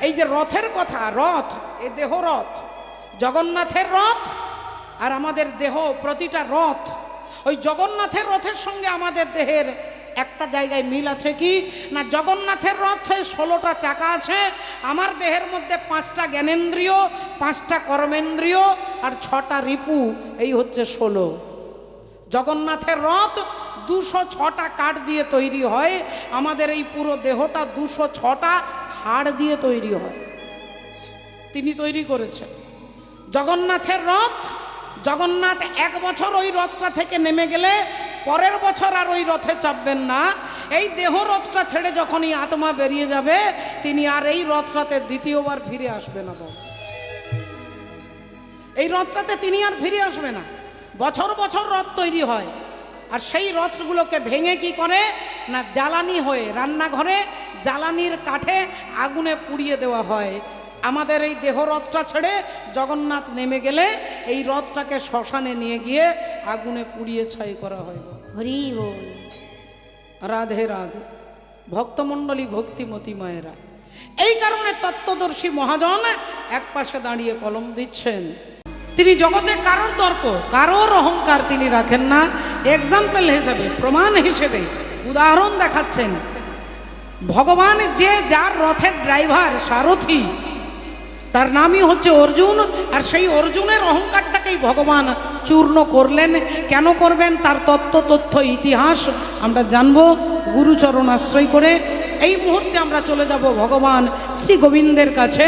এই যে রথের কথা, রথ এ দেহ রথ, জগন্নাথের রথ আর আমাদের দেহ প্রতিটা রথ। ওই জগন্নাথের রথের সঙ্গে আমাদের দেহের একটা জায়গায় মিল আছে কি না, জগন্নাথের রথে 16টা চাকা আছে, আমার দেহের মধ্যে 5টা জ্ঞানেন্দ্রিয়, 5টা কর্মেন্দ্রিয় আর 6টা রিপু, এই হচ্ছে 16। জগন্নাথের রথ 206টা কাঠ দিয়ে তৈরি হয়, আমাদের এই পুরো দেহটা 206টা হাড় দিয়ে তৈরি হয়, তিনি তৈরি করেছেন। জগন্নাথের রথ, জগন্নাথ 1 বছর ওই রথটা থেকে নেমে গেলে পরের বছর আর ওই রথে চাপবেন না। এই দেহ রথটা ছেড়ে যখনই আত্মা বেরিয়ে যাবে, তিনি আর এই রথটাতে দ্বিতীয়বার ফিরে আসবে না। এই রথটাতে তিনি আর ফিরে আসবে না। বছর বছর রথ তৈরি হয়, আর সেই রথগুলোকে ভেঙে কি করে না, জ্বালানি হয়ে রান্নাঘরে জ্বালানির কাঠে আগুনে পুড়িয়ে দেওয়া হয়। আমাদের এই দেহ রথটা ছেড়ে জগন্নাথ নেমে গেলে এই রথটাকে শ্মশানে নিয়ে গিয়ে আগুনে পুড়িয়ে ছাই করা হয়। হরি বল। রাধে রাধে ভক্তমণ্ডলী, ভক্তিমতী মায়েরা। এই কারণে তত্ত্বদর্শী মহাজন এক পাশে দাঁড়িয়ে কলম দিচ্ছেন। তিনি জগতে কারোর দর্প, কারোর অহংকার তিনি রাখেন না। এক্সাম্পল হিসেবে, প্রমাণ হিসেবে উদাহরণ দেখাচ্ছেন। ভগবান যে যার রথের ড্রাইভার, সারথি, তার নামই হচ্ছে অর্জুন। আর সেই অর্জুনের অহংকারটাকেই ভগবান চূর্ণ করলেন। কেন করবেন তার তথ্য ইতিহাস আমরা জানবো গুরুচরণ আশ্রয় করে। এই মুহূর্তে আমরা চলে যাব ভগবান শ্রী গোবিন্দের কাছে।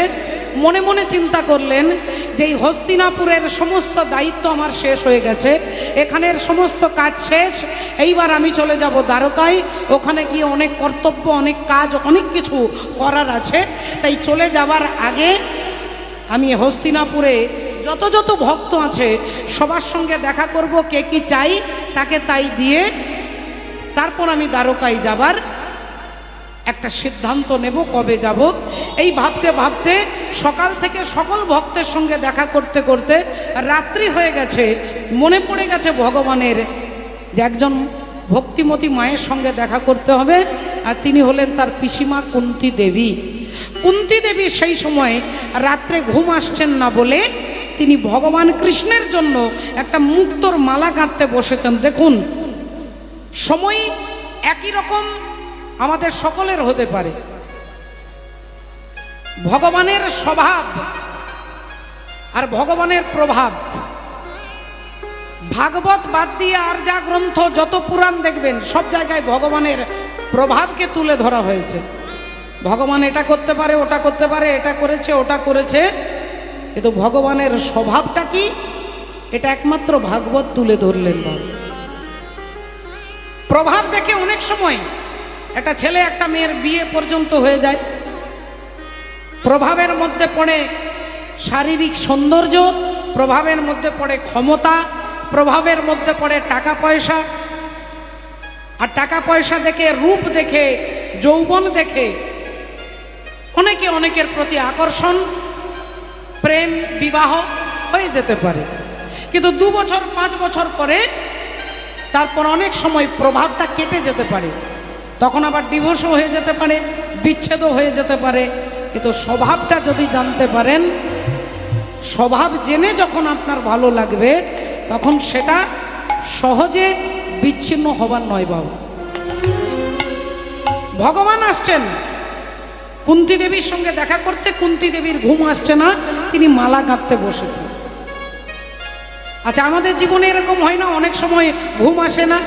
মনে মনে চিন্তা করলেন যে এই হস্তিনাপুরের সমস্ত দায়িত্ব আমার শেষ হয়ে গেছে, এখানের সমস্ত কাজ শেষ, এইবার আমি চলে যাব দ্বারকায়। ওখানে গিয়ে অনেক কর্তব্য, অনেক কাজ, অনেক কিছু করার আছে। তাই চলে যাবার আগে আমি হস্তিনাপুরে যত যত ভক্ত আছে সবার সঙ্গে দেখা করব, কে কি চাই তাকে তাই দিয়ে তারপর আমি দ্বারকায় যাবার একটা সিদ্ধান্ত নেব, কবে যাব। এই ভাবতে ভাবতে সকাল থেকে সকল ভক্তের সঙ্গে দেখা করতে করতে রাত্রি হয়ে গেছে। মনে পড়ে গেছে ভগবানের যে একজন ভক্তিমতী মায়ের সঙ্গে দেখা করতে হবে, আর তিনি হলেন তার পিসিমা কুন্তী দেবী। কুন্তী দেবী সেই সময় রাত্রে ঘুম আসছেন না বলে তিনি ভগবান কৃষ্ণের জন্য একটা মুক্তোর মালা গাঁথতে বসেছেন। দেখুন, সময় একই রকম আমাদের সকলের হতে পারে। ভগবানের স্বভাব আর ভগবানের প্রভাব, ভাগবত বাদ দিয়ে আর যা গ্রন্থ, যত পুরাণ দেখবেন সব জায়গায় ভগবানের প্রভাবকে তুলে ধরা হয়েছে। ভগবান এটা করতে পারে, ওটা করতে পারে, এটা করেছে, ওটা করেছে, কিন্তু ভগবানের স্বভাবটা কি এটা একমাত্র ভাগবত তুলে ধরলেন। প্রভাব দেখে অনেক সময় একটা ছেলে একটা মেয়ের বিয়ে পর্যন্ত হয়ে যায়। প্রভাবের মধ্যে পড়ে শারীরিক সৌন্দর্য, প্রভাবের মধ্যে পড়ে ক্ষমতা, প্রভাবের মধ্যে পড়ে টাকা পয়সা, আর টাকা পয়সা দেখে, রূপ দেখে, যৌবন দেখে অনেকে অনেকের প্রতি আকর্ষণ, প্রেম, বিবাহ হয়ে যেতে পারে। কিন্তু 2 বছর 5 বছর পরে তারপর অনেক সময় প্রভাবটা কেটে যেতে পারে, তখন আবার ডিভোর্সও হয়ে যেতে পারে, বিচ্ছেদও হয়ে যেতে পারে। কিন্তু স্বভাবটা যদি জানতে পারেন, স্বভাব জেনে যখন আপনার ভালো লাগবে, তখন সেটা সহজে বিচ্ছিন্ন হবার নয়। বাবু, ভগবান আসছেন কুন্তী দেবীর সঙ্গে দেখা করতে। কুন্তী দেবীর ঘুম আসছে না, তিনি মালা গাঁথতে বসেছেন। আচ্ছা, আমাদের জীবনে এরকম হয় না, অনেক সময় ঘুম আসে না,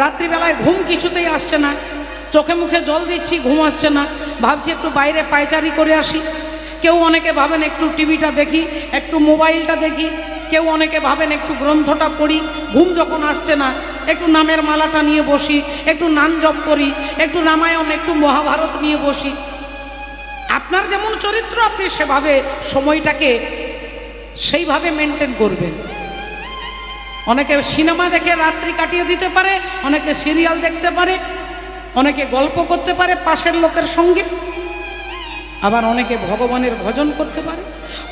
রাত্রিবেলায় ঘুম কিছুতেই আসছে না, চোখে মুখে জল দিচ্ছি, ঘুম আসছে না, ভাবছি একটু বাইরে পায়চারি করে আসি। কেউ অনেকে ভাবেন একটু টিভিটা দেখি, একটু মোবাইলটা দেখি, কেউ অনেকে ভাবেন একটু গ্রন্থটা পড়ি। ঘুম যখন আসছে না, একটু নামের মালাটা নিয়ে বসি, একটু নাম জপ করি, একটু রামায়ণ, একটু মহাভারত নিয়ে বসি। আপনার যেমন চরিত্র, আপনি সেভাবে সময়টাকে সেইভাবে মেনটেন করবেন। অনেকে সিনেমা দেখে রাত্রি কাটিয়ে দিতে পারে, অনেকে সিরিয়াল দেখতে পারে, অনেকে গল্প করতে পারে পাশের লোকের সঙ্গে, আবার অনেকে ভগবানের ভজন করতে পারে।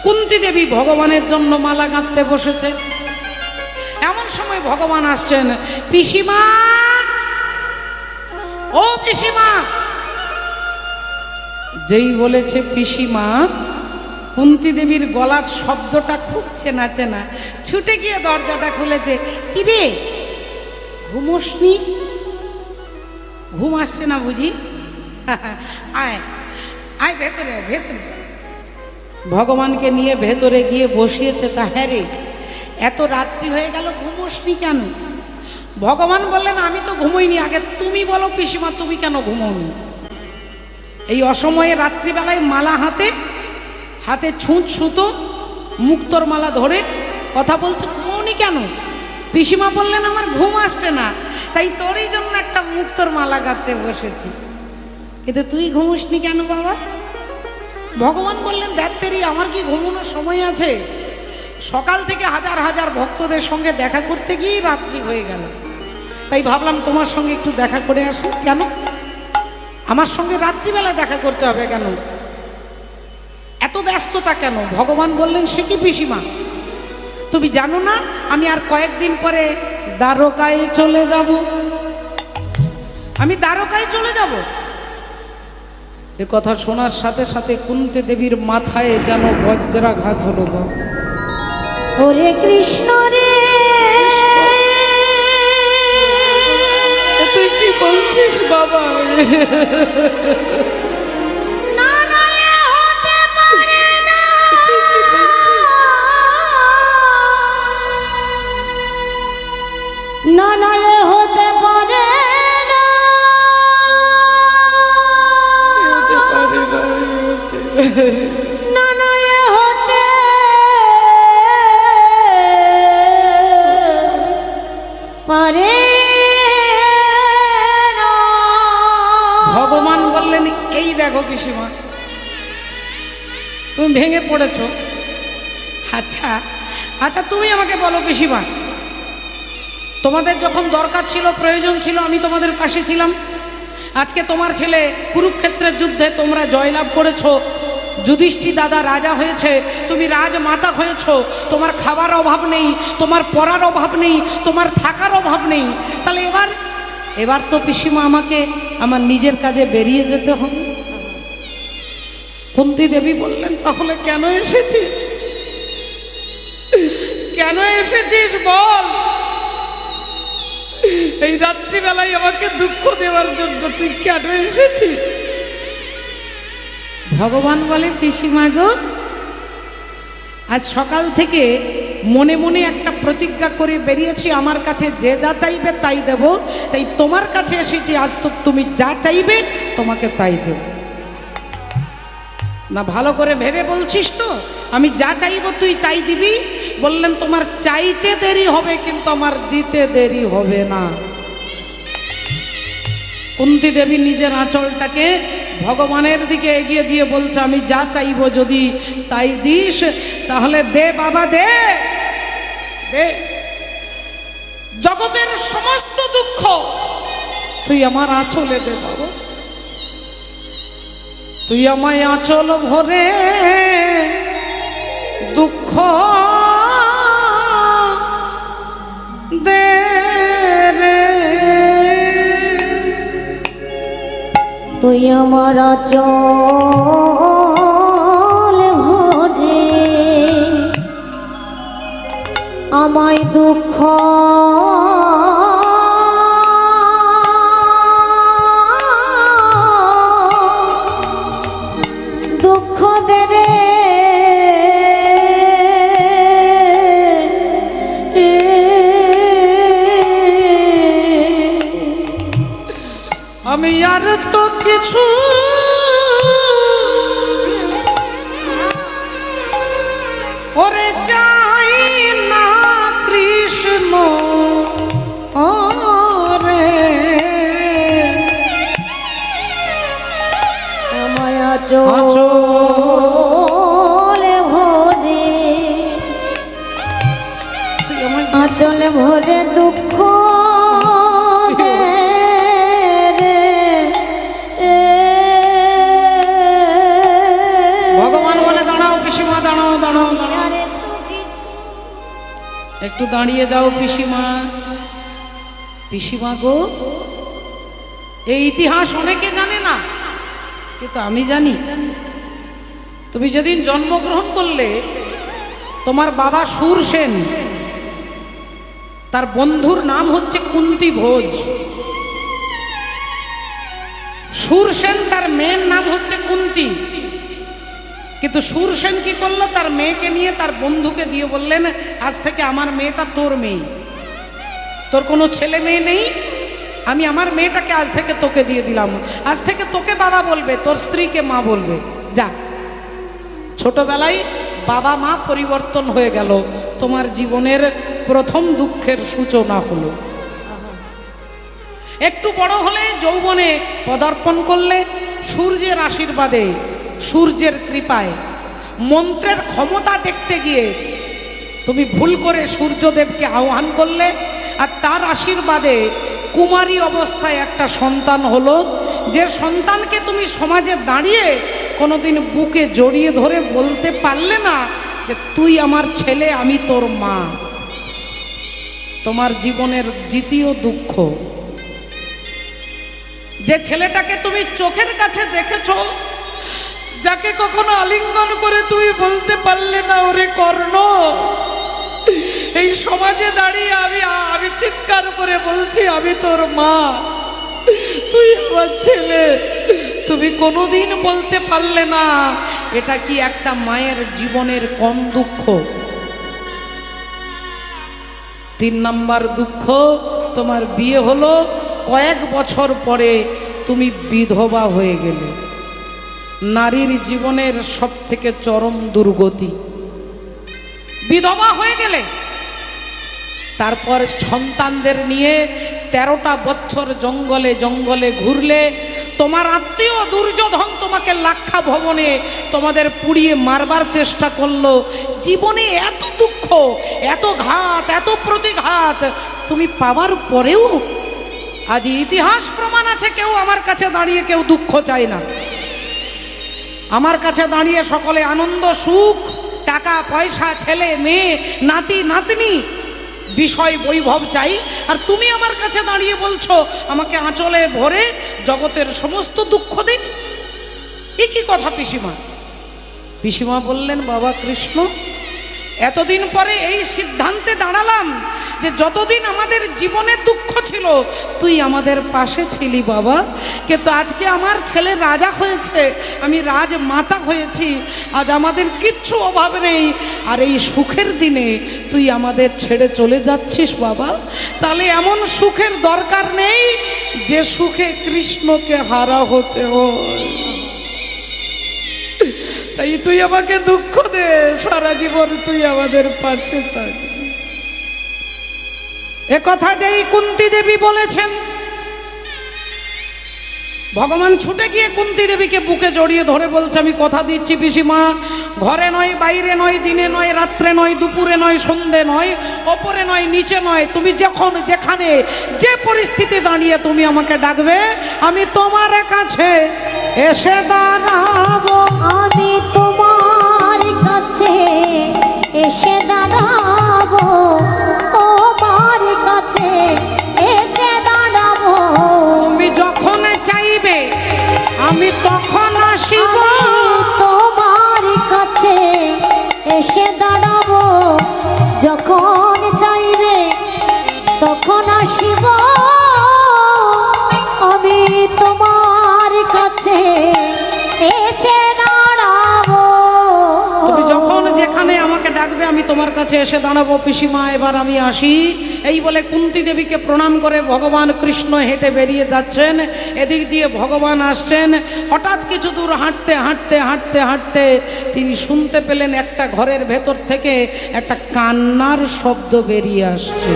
কুন্তী দেবী ভগবানের জন্য মালা গাঁথতে বসেছে। এমন সময় ভগবান আসছেন। পিসিমা, ও পিসিমা, যেই বলেছে পিসিমা, কুন্তী দেবীর গলার শব্দটা খুব চেনা চেনা, ছুটে গিয়ে দরজাটা খুলেছে। কি রে, ঘুমোসনি? ঘুম আসছে না বুঝি? আয় আয় ভেতরে, ভেতরে। ভগবানকে নিয়ে ভেতরে গিয়ে বসিয়েছে। তা হ্যাঁ রে, এত রাত্রি হয়ে গেল, ঘুমোসনি কেন? ভগবান বললেন, আমি তো ঘুমোইনি, আগে তুমি বলো পিসিমা, তুমি কেন ঘুমোনি? এই অসময়ে রাত্রিবেলায় মালা হাতে হাতে ছুঁচ সুতো মুক্তোর মালা ধরে কথা বলছে, ঘুমোনি কেন? পিসিমা বললেন, আমার ঘুম আসছে না, তাই তোরই জন্য একটা মুক্তোর মালা গাঁথতে বসেছি। কিন্তু তুই ঘুমোসনি কেন বাবা? ভগবান বললেন, দেখ তেরি, আমার কি ঘুমানোর সময় আছে? সকাল থেকে হাজার হাজার ভক্তদের সঙ্গে দেখা করতে গিয়েই রাত্রি হয়ে গেল, তাই ভাবলাম তোমার সঙ্গে একটু দেখা করে আসি। কেন আমার সঙ্গে রাত্রিবেলা দেখা করতে হবে? কেন এত ব্যস্ততা কেন? ভগবান বললেন, সে কি পিসিমা, তুমি জানো না আমি আর কয়েকদিন পরে দ্বারকায় চলে যাব? আমি দ্বারকায় চলে যাব। এ কথা শোনার সাথে সাথে কুন্তী দেবীর মাথায় যেন বজ্রাঘাত হলো। ওরে কৃষ্ণ রে, তুই কি বলছিস বাবা? না না, এ হতে পারে না, না না, এ হতে পারে না, না না, এ হতে পারে না। ভগবান বললেন, এই দেখো পিসিমা, তুমি ভেঙে পড়েছ। আচ্ছা আচ্ছা, তুমি আমাকে বলো পিসিমা, তোমাদের যখন দরকার ছিল, প্রয়োজন ছিল, আমি তোমাদের পাশে ছিলাম। আজকে তোমার ছেলে কুরুক্ষেত্রের যুদ্ধে তোমরা জয়লাভ করেছো, যুধিষ্ঠির দাদা রাজা হয়েছে, তুমি রাজমাতা হয়েছ, তোমার খাবার অভাব নেই, তোমার পড়ার অভাব নেই, তোমার থাকার অভাব নেই। তাহলে এবার তো পিসিমা আমাকে আমার নিজের কাজে বেরিয়ে যেতে হবে। কুন্তী দেবী বললেন, তাহলে কেন এসেছিস? কেন এসেছিস বল? এই রাত্রিবেলায় আমাকে দুঃখ দেওয়ার জন্য তুই কেন এসেছিস? ভগবান বলে, পিসিমা গো, আজ সকাল থেকে মনে মনে একটা প্রতিজ্ঞা করে বেরিয়েছি, আমার কাছে যে যা চাইবে তাই দেব, তাই তোমার কাছে এসেছি। আজ তো তুমি যা চাইবে তোমাকে তাই দেব। না ভালো করে ভেবে বলছিস তো? আমি যা চাইব তুই তাই দিবি? বললেন, তোমার চাইতে দেরি হবে, কিন্তু আমার দিতে দেরি হবে না। কুন্তী দেবী নিজের আঁচলটাকে ভগবানের দিকে এগিয়ে দিয়ে বলছে, আমি যা চাইব যদি তাই দিস, তাহলে দে বাবা, দে দে। জগতের সমস্ত দুঃখ তুই আমার আঁচলে দে বাবা। তুই আমায় আঁচল ভরে দুঃখ দে রে। তুই আমার আঁচল ভরে আমায় দুঃখ দুঃখ দে রে। আমি আর তো কিছু ওরে চাই না কৃষ্ণ ওরে। আমায় আঁচল ভরে তুই আমার আঁচল ভরে দুঃখ দে রে। ভগবান বলে, দাঁড়াও পিসিমা, দাঁড়াও দাঁড়াও দাঁড়াও, আরে তো কিছু একটু দাঁড়িয়ে যাও পিসিমা। পিসিমা গো, এই ইতিহাস অনেকে জানে না। কিন্তু আমি জানি তুমি যেদিন জন্মগ্রহণ করলে তোমার বাবা সুরসেন, তার বন্ধুর নাম হচ্ছে কুন্তী ভোজ। সুরসেন তার মেয়ের নাম হচ্ছে কুন্তী, কিন্তু সুরসেন কি করলো, তার মেয়েকে নিয়ে তার বন্ধুকে দিয়ে বললেন, আজ থেকে আমার মেয়েটা তোর মেয়ে, তোর কোনো ছেলে মেয়ে নেই, আমি আমার মেয়েটাকে আজ থেকে তোকে দিয়ে দিলাম, আজ থেকে তোকে বাবা বলবে, তোর স্ত্রীকে মা বলবে। যা, ছোটবেলায় বাবা মা পরিবর্তন হয়ে গেল, তোমার জীবনের প্রথম দুঃখের সূচনা হলো। একটু বড় হলে যৌবনে পদার্পণ করলে, সূর্যের আশীর্বাদে, সূর্যের কৃপায়, মন্ত্রের ক্ষমতা দেখতে গিয়ে তুমি ভুল করে সূর্যদেবকে আহ্বান করলে, আর তার আশীর্বাদে কুমারী অবস্থায় একটা সন্তান হলো, যে সন্তানকে তুমি সমাজে দাঁড়িয়ে কোনোদিন বুকে জড়িয়ে ধরে বলতে পারলে না যে তুই আমার ছেলে, আমি তোর মা। তোমার জীবনের দ্বিতীয় দুঃখ, যে ছেলেটাকে তুমি চোখের কাছে দেখেছো, যাকে কখনো আলিঙ্গন করে তুমি বলতে পারলে না, ওরে কর্ণ, এই সমাজে দাঁড়িয়ে আমি চিৎকার করে বলছি আমি তোর মা, তুই আমার ছেলে, তুমি কোনোদিন বলতে পারলে না। এটা কি একটা মায়ের জীবনের কম দুঃখ? 3 নম্বর দুঃখ, তোমার বিয়ে হলো, কয়েক বছর পরে তুমি বিধবা হয়ে গেলে। নারীর জীবনের সব থেকে চরম দুর্গতি, বিধবা হয়ে গেলে। তারপর সন্তানদের নিয়ে 13টা বছর জঙ্গলে জঙ্গলে ঘুরলে, তোমার আত্মীয় দুর্যোধন তোমাকে লাক্ষা ভবনে তোমাদের পুড়িয়ে মারবার চেষ্টা করলো। জীবনে এত দুঃখ, এত ঘাত, এত প্রতিঘাত তুমি পাওয়ার পরেও আজ ইতিহাস প্রমাণ আছে, কেউ আমার কাছে দাঁড়িয়ে কেউ দুঃখ চায় না। আমার কাছে দাঁড়িয়ে সকলে আনন্দ, সুখ, টাকা পয়সা, ছেলে মেয়ে, নাতি নাতনি, বিষয় বৈভব চাই। আর তুমি আমার কাছে দাঁড়িয়ে বলছো আমাকে আঁচলে ভরে জগতের সমস্ত দুঃখ দিন। এ কি কথা পিসিমা? পিসিমা বললেন, বাবা কৃষ্ণ, এতদিন পরে এই সিদ্ধান্তে দাঁড়ালাম যে যতদিন আমাদের জীবনে দুঃখ ছিল তুই আমাদের পাশে ছিলি বাবা, কিন্তু আজকে আমার ছেলে রাজা হয়েছে, আমি রাজমাতা হয়েছি, আজ আমাদের কিচ্ছু অভাব নেই, আর এই সুখের দিনে তুই আমাদের ছেড়ে চলে যাচ্ছিস বাবা। তাহলে এমন সুখের দরকার নেই যে সুখে কৃষ্ণকে হারা হতে হয়। তাই তুই আমাকে দুঃখ দে, সারা জীবন তুই আমাদের পাশে থাকবি। একথা যেই কুন্তী দেবী বলেছেন, ভগবান ছুটে গিয়ে কুন্তী দেবীকে বুকে জড়িয়ে ধরে বলছে, আমি কথা দিচ্ছি পিসিমা, ঘরে নয়, বাইরে নয়, দিনে নয়, রাত্রে নয়, দুপুরে নয়, সন্ধে নয়, ওপরে নয়, নিচে নয়, তুমি যখন যেখানে যে পরিস্থিতি দাঁড়িয়ে তুমি আমাকে ডাকবে, আমি তোমার কাছে এসে দাঁড়াবো। আমি তোমার কাছে এসে দাঁড়াবো, তোমার কাছে এসে দাঁড়াবো। তুমি যখন চাইবে আমি তখন আসিব, তোমার কাছে এসে দাঁড়াবো, যখন চাইবে তখন আসিব। আমি তোমার কাছে এসে দাঁড়াবো। তুমি যখন যেখানে আমাকে ডাকবে আমি তোমার কাছে এসে দাঁড়াবো পিসিমা, এবার আমি আসি। এই বলে কুন্তী দেবীকে প্রণাম করে ভগবান কৃষ্ণ হেঁটে বেরিয়ে যাচ্ছেন। এদিক দিয়ে ভগবান আসছেন। হঠাৎ কিছু দূর হাঁটতে হাঁটতে হাঁটতে হাঁটতে তিনি শুনতে পেলেন একটা ঘরের ভেতর থেকে একটা কান্নার শব্দ বেরিয়ে আসছে।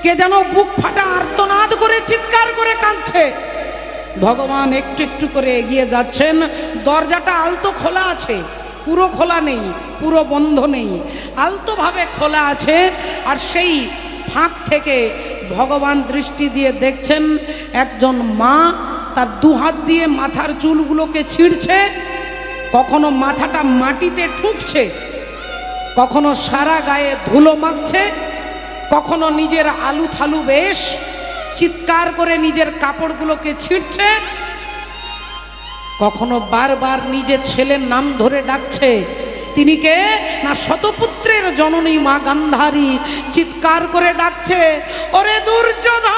কে যেন বুক ফাটা আর্তনাদ করে চিৎকার করে কাঁদছে। ভগবান একটু একটু করে এগিয়ে যাচ্ছেন। দরজাটা আলতো খোলা আছে, পুরো খোলা নেই, পুরো বন্ধ নেই, আলতোভাবে খোলা আছে। আর সেই ফাঁক থেকে ভগবান দৃষ্টি দিয়ে দেখছেন একজন মা তার 2 হাত দিয়ে মাথার চুলগুলোকে ছিঁড়ছে, কখনো মাথাটা মাটিতে ঠুকছে, কখনো সারা গায়ে ধুলো মাখছে, কখনো নিজের আলু থালু বেশ চিৎকার করে নিজের কাপড়গুলোকে ছিঁড়ছে। কখনো বারবার নিজের ছেলের নাম ধরে ডাকছে। তিনি কে না শতপুত্রের জননী মা গান্ধারী। চিৎকার করে ডাকছে, ওরে দুর্যোধন,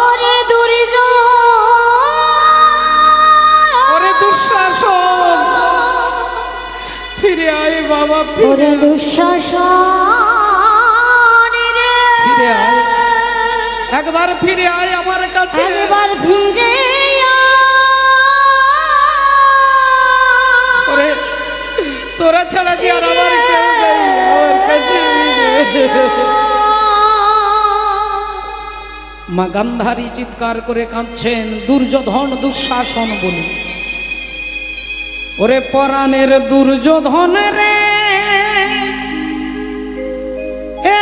ওরে দুর্যোধন, ওরে দুঃশাসন, ফিরে আয় বাবা, ওরে দুঃশাসন রে, ফিরে আয়, একবার ফিরে আয় আমার কাছে, একবার ফিরে ওরে তোরা ছাড়া যে আর আমার কেউ নেই, আমার কাছে মা গান্ধারী চিৎকার করে কাঁদছেন, দুর্যোধন দুঃশাসন বলে। ওরে পরাণের দুর্যোধন রে, এ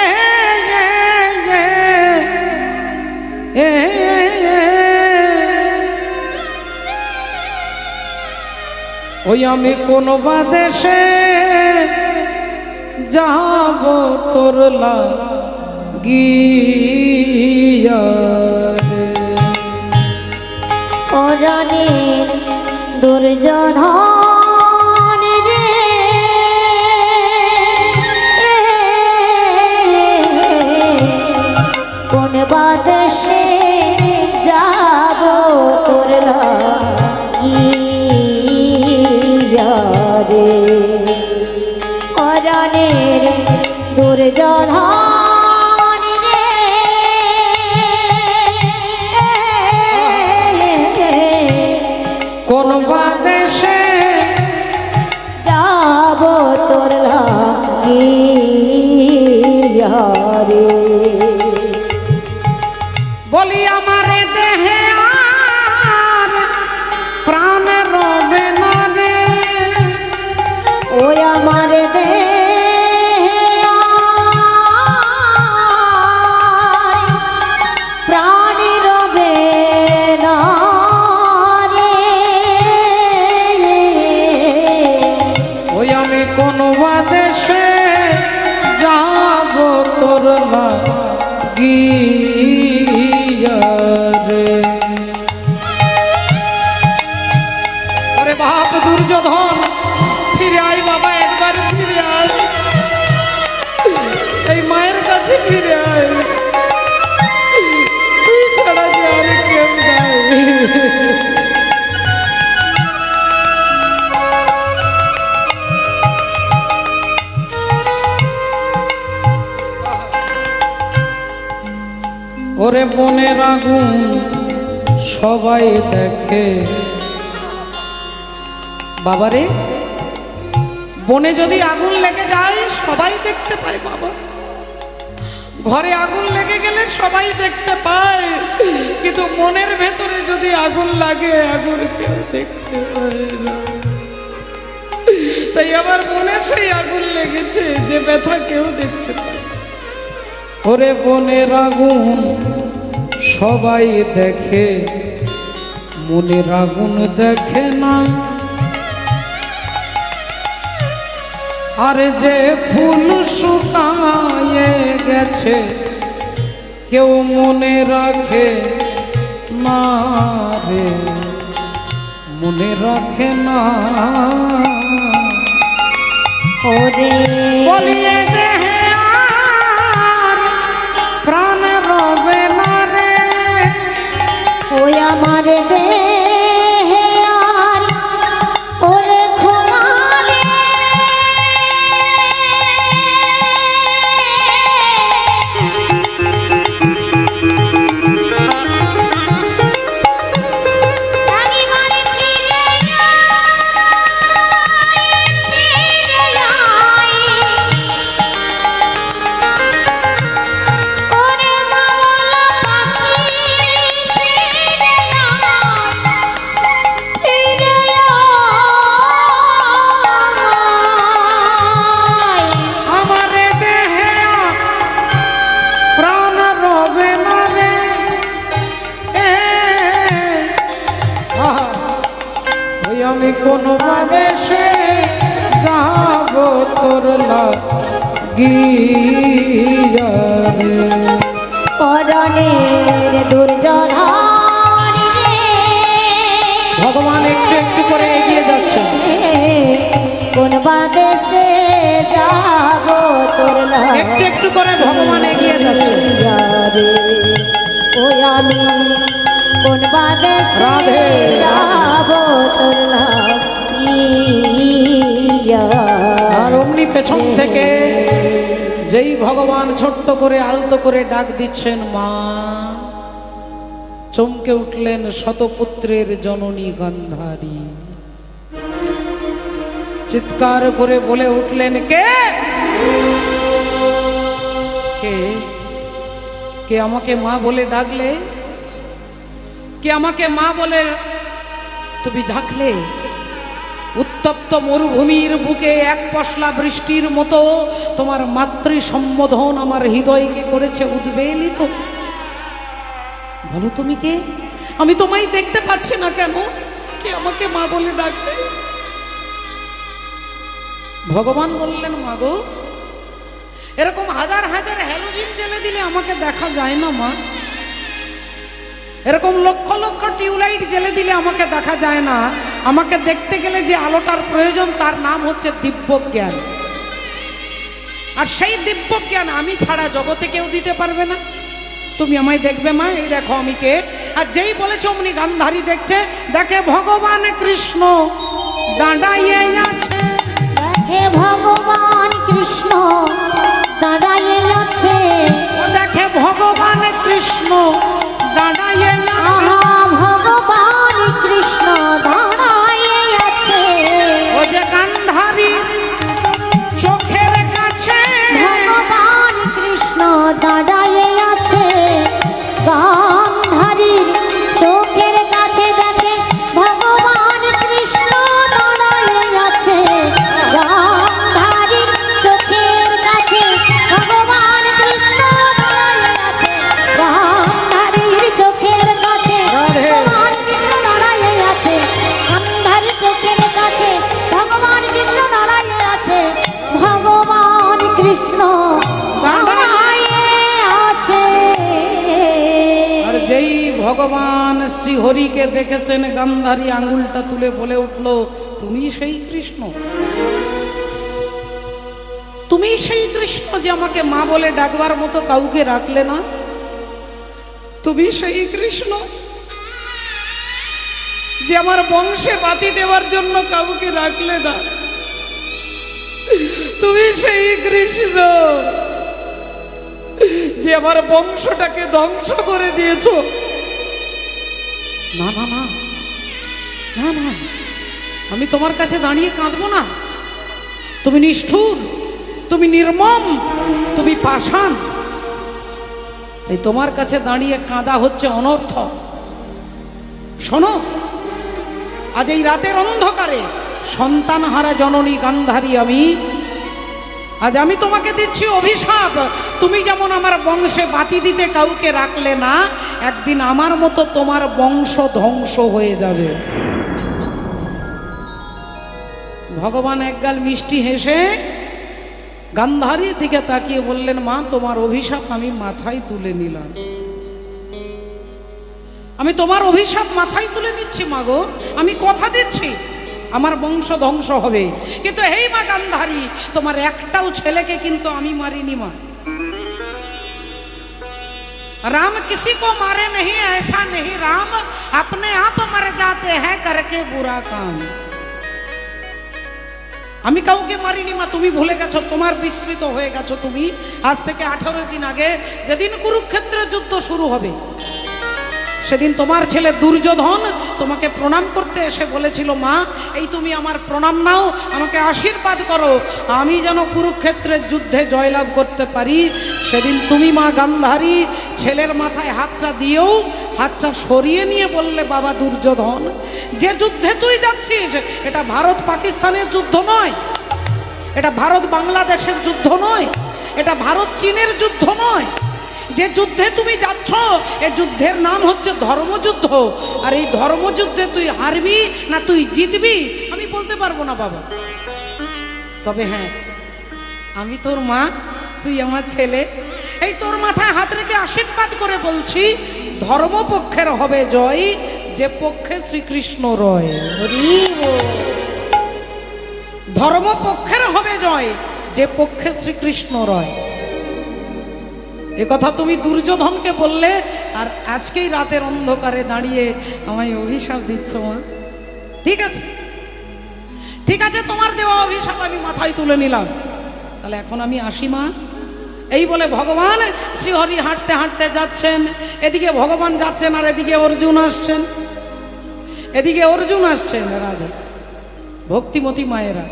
ওই আমি কোন বা দেশে যাব তোর লাগিয়া রে। পরাণের দুর্যোধন রে, কোন বাদেশে যাব তোর লাগিয়া রে। পরাণের দুর্যোধন রে, কোন বা দেশে যাব তোর লাগিয়া রে। বলি আমারে দেহে আর প্রাণ রবে না রে, ওই আমার প্রাণী রবে না রে। ওই আমি কোন বা দেশে যাব তোর লাগিয়া রে। আরে বাপ দুর্যোধন, ফিরে আয় বাবা, একবার ফিরে আয়, এই মায়ের কাছে ফিরে আয়, তুই ছাড়া যে আর কেউ নাই। ওরে বনের আগুন সবাই দেখে, বাবারে বনে যদি আগুন লেগে যায় সবাই দেখতে পায় বাবা, ঘরে আগুন লেগে গেলে সবাই দেখতে পায়, কিন্তু মনের ভেতরে যদি আগুন লাগে আগুন কেউ দেখতে পায় না। তাই আমার মনে সেই আগুন লেগেছে যে ব্যথা কেউ দেখতে পাচ্ছে। ওরে বনের আগুন সবাই দেখে, মনের আগুন দেখে না। আরে যে ফুল শুকায়ে গেছে কেউ মনে রাখে না রে, মনে রাখে না। ওরে বলিয়ে দেহে আর প্রাণ রবে না রে, ওই আমার দেহে আর ওরে ঘুমারে। আমি কোন দেশে যাব তোর লাগিয়া রে। পরাণের দুর্যোধন রে, ভগবান একটু একটু করে এগিয়ে যাচ্ছেন। কোন বাদেশে যাব তোর একটু একটু করে ভগবান এগিয়ে যাচ্ছেন। ওই আমি কোন বাদেশে রাধে যাব তোর আর অমনি পেছন থেকে যেই ভগবান ছোট্ট করে আলতো করে ডাক দিচ্ছেন মা, চমকে উঠলেন শতপুত্রের জননী গান্ধারী। চিৎকার করে বলে উঠলেন, কে কে কে আমাকে মা বলে ডাকলে? কে আমাকে মা বলে তুমি ডাকলে? উত্তপ্ত মরুভূমির বুকে এক পশলা বৃষ্টির মতো তোমার মাতৃ সম্বোধন আমার হৃদয়কে করেছে উদ্বেলিত। বলো তুমি কে? আমি তোমায় দেখতে পাচ্ছি না কেন? কে আমাকে মা বলে ডাকলে? ভগবান বললেন, মাগো, এরকম হাজার হাজার হ্যালোজিন জ্বেলে দিলে আমাকে দেখা যায় না মা। এরকম লক্ষ লক্ষ টিউবলাইট জ্বেলে দিলে আমাকে দেখা যায় না। আমাকে দেখতে গেলে যে আলোটার প্রয়োজন তার নাম হচ্ছে দিব্য জ্ঞান। আর সেই দিব্য জ্ঞান আমি ছাড়া জগতে কেউ দিতে পারবে না। তুমি আমায় দেখবে মা, এই দেখো আমি কে। আর যেই বলেছ অমনি গান্ধারী দেখছে, দেখে ভগবান কৃষ্ণ দাঁড়াইয়ে আছে। দেখে ভগবান কৃষ্ণ দাঁড়াইয়ে আছে। দেখে ভগবান কৃষ্ণ দাঁড়াইয়ে আছে। ভগবান কৃষ্ণ দাঁড়াইয়ে আছে। ও যে গান্ধারীর চোখের কাছে ভগবান কৃষ্ণ দাঁড়াইয়ে আছে। গান্ধারীর চোখের কাছে দেখে ভগবান কৃষ্ণ দাঁড়াইয়ে আছে। গান্ধারীর চোখের কাছে ভগবান কৃষ্ণ দাঁড়াইয়ে আছে। গান্ধারীর চোখের কাছে ভগবান কৃষ্ণ দাঁড়াইয়ে আছে। গান্ধারীর চোখের কাছে ভগবান কৃষ্ণ দাঁড়াইয়ে আছে। ভগবান কৃষ্ণ দাঁড়াইয়ে আছে। আর যেই ভগবান শ্রীহরিকে দেখেছেন, গান্ধারী আঙ্গুলটা তুলে বলে উঠল, তুমি সেই কৃষ্ণ, তুমি সেই কৃষ্ণ যে আমাকে মা বলে ডাকবার মতো কাউকে রাখলে না। তুমি সেই কৃষ্ণ যে আমার বংশে বাতি দেওয়ার জন্য কাউকে রাখলে না। তুমি সেই কৃষ্ণ যে আমার বংশটাকে ধ্বংস করে দিয়েছ। না না না না না, আমি তোমার কাছে দাঁড়িয়ে কাঁদবো না। তুমি নিষ্ঠুর, তুমি নির্মম, তুমি পাষাণ। এই তোমার কাছে দাঁড়িয়ে কাঁদা হচ্ছে অনর্থ। শোনো, আজ এই রাতের অন্ধকারে সন্তানহারা জননী গান্ধারী আমি, আজ আমি তোমাকে দিচ্ছি অভিশাপ। তুমি যেমন আমার বংশে বাতি দিতে কাউকে রাখলে না, একদিন আমার মতো তোমার বংশ ধ্বংস হয়ে যাবে। ভগবান একগাল মিষ্টি হেসে গান্ধারীর দিকে তাকিয়ে বললেন, মা, তোমার অভিশাপ আমি মাথায় তুলে নিলাম। আমি তোমার অভিশাপ মাথায় তুলে নিচ্ছি মাগো। আমি কথা দিচ্ছি আমার বংশ ধ্বংস হবে। কিন্তু হেই মা গান্ধারী, তোমার একটাও ছেলেকে কিন্তু আমি মারিনি মা। राम किसी को मारे नहीं, ऐसा नहीं। राम अपने आप मर जाते हैं करके बुरा काम। আমি কাউকে মারিনি মা, তুমি ভুলে গেছো, তোমার বিস্মৃত হয়ে গেছো তুমি। আজ থেকে 18 দিন আগে যেদিন কুরুক্ষেত্রের যুদ্ধ শুরু হবে, সেদিন তোমার ছেলে দুর্যোধন তোমাকে প্রণাম করতে এসে বলেছিল, মা, এই তুমি আমার প্রণাম নাও, আমাকে আশীর্বাদ করো, আমি যেন কুরুক্ষেত্রের যুদ্ধে জয়লাভ করতে পারি। সেদিন তুমি মা গান্ধারী ছেলের মাথায় হাতটা দিয়েও হাতটা সরিয়ে নিয়ে বললে, বাবা দুর্যোধন, যে যুদ্ধে তুই যাচ্ছিস এটা ভারত পাকিস্তানের যুদ্ধ নয়, এটা ভারত বাংলাদেশের যুদ্ধ নয়, এটা ভারত চীনের যুদ্ধ নয়। যে যুদ্ধে তুমি যাচ্ছ এই যুদ্ধের নাম হচ্ছে ধর্মযুদ্ধ। আর এই ধর্মযুদ্ধে তুই হারবি না তুই জিতবি আমি বলতে পারবো না বাবা। তবে হ্যাঁ, আমি তোর মা, তুই আমার ছেলে, এই তোর মাথায় হাত রেখে আশীর্বাদ করে বলছি, ধর্মপক্ষের হবে জয়, যে পক্ষে শ্রীকৃষ্ণ রয়। হরি বল। ধর্ম পক্ষের হবে জয় যে পক্ষে শ্রীকৃষ্ণ রয়। এ কথা তুমি দুর্যোধনকে বললে, আর আজকেই রাতের অন্ধকারে দাঁড়িয়ে আমায় অভিশাপ দিচ্ছ মা। ঠিক আছে, ঠিক আছে, তোমার দেওয়া অভিশাপ আমি মাথায় তুলে নিলাম। তাহলে এখন আমি আসি মা। এই বলে ভগবান শ্রীহরি হাঁটতে হাঁটতে যাচ্ছেন। এদিকে ভগবান যাচ্ছেন আর এদিকে অর্জুন আসছেন। এদিকে অর্জুন আসছেন রাধে ভক্তিমতী মায়েরা।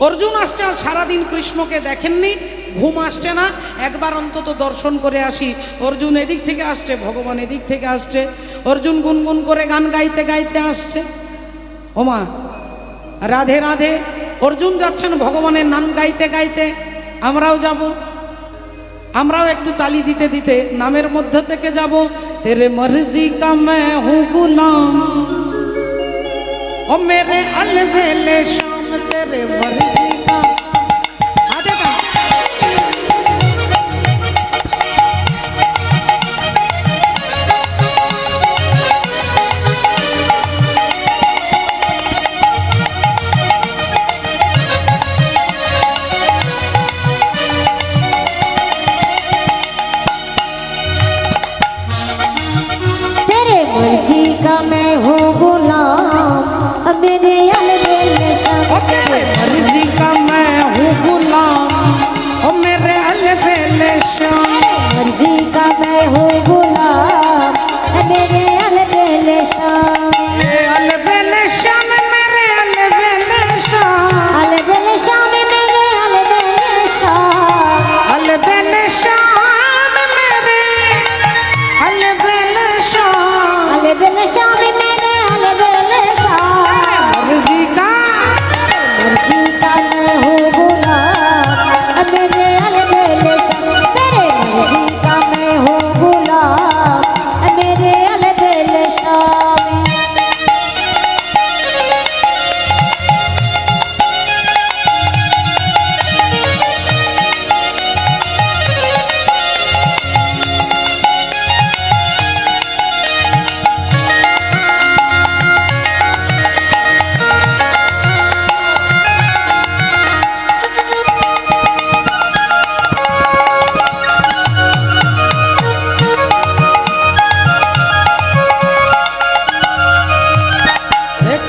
অর্জুন আসছে আর সারাদিন কৃষ্ণকে দেখেননি, ঘুম আসছে না, একবার অন্তত দর্শন করে আসি। অর্জুন এদিক থেকে আসছে, ভগবান এদিক থেকে আসছে। অর্জুন গুনগুন করে গান গাইতে গাইতে আসছে। ওমা রাধে রাধে। অর্জুন যাচ্ছেন ভগবানের নাম গাইতে গাইতে, আমরাও যাব, আমরাও একটু তালি দিতে দিতে নামের মধ্যে থেকে যাব। তেরে মর্জি কা मैं हूँ गुलाम, ओ मेरे अलबेले शाम तेरे मर्जी का। आधे का तेरे मर्जी का मैं हूँ गुलाम, अब मेरे अलबेले शाम। ओ तेरे मर्जी का मैं हूँ गुलाम, ओ मेरे अलबेले शाम। मर्जी का मैं हूँ गुलाम, अब मेरे अलबेले शाम। ए अलबेले शाम मेरे अलबेले शाम। अलबेले शाम मेरे अलबेले शाम। अलबेले शाम मेरे अलबेले शाम। अलबेले शाम मेरे अलबेले शाम। मर्जी का मर्जी का मैं हूँ गुलाम, अब मेरे अलबेले शाम। तेरे मर्जी का मैं हूँ गुलाम, अब मेरे अलबेले शाम।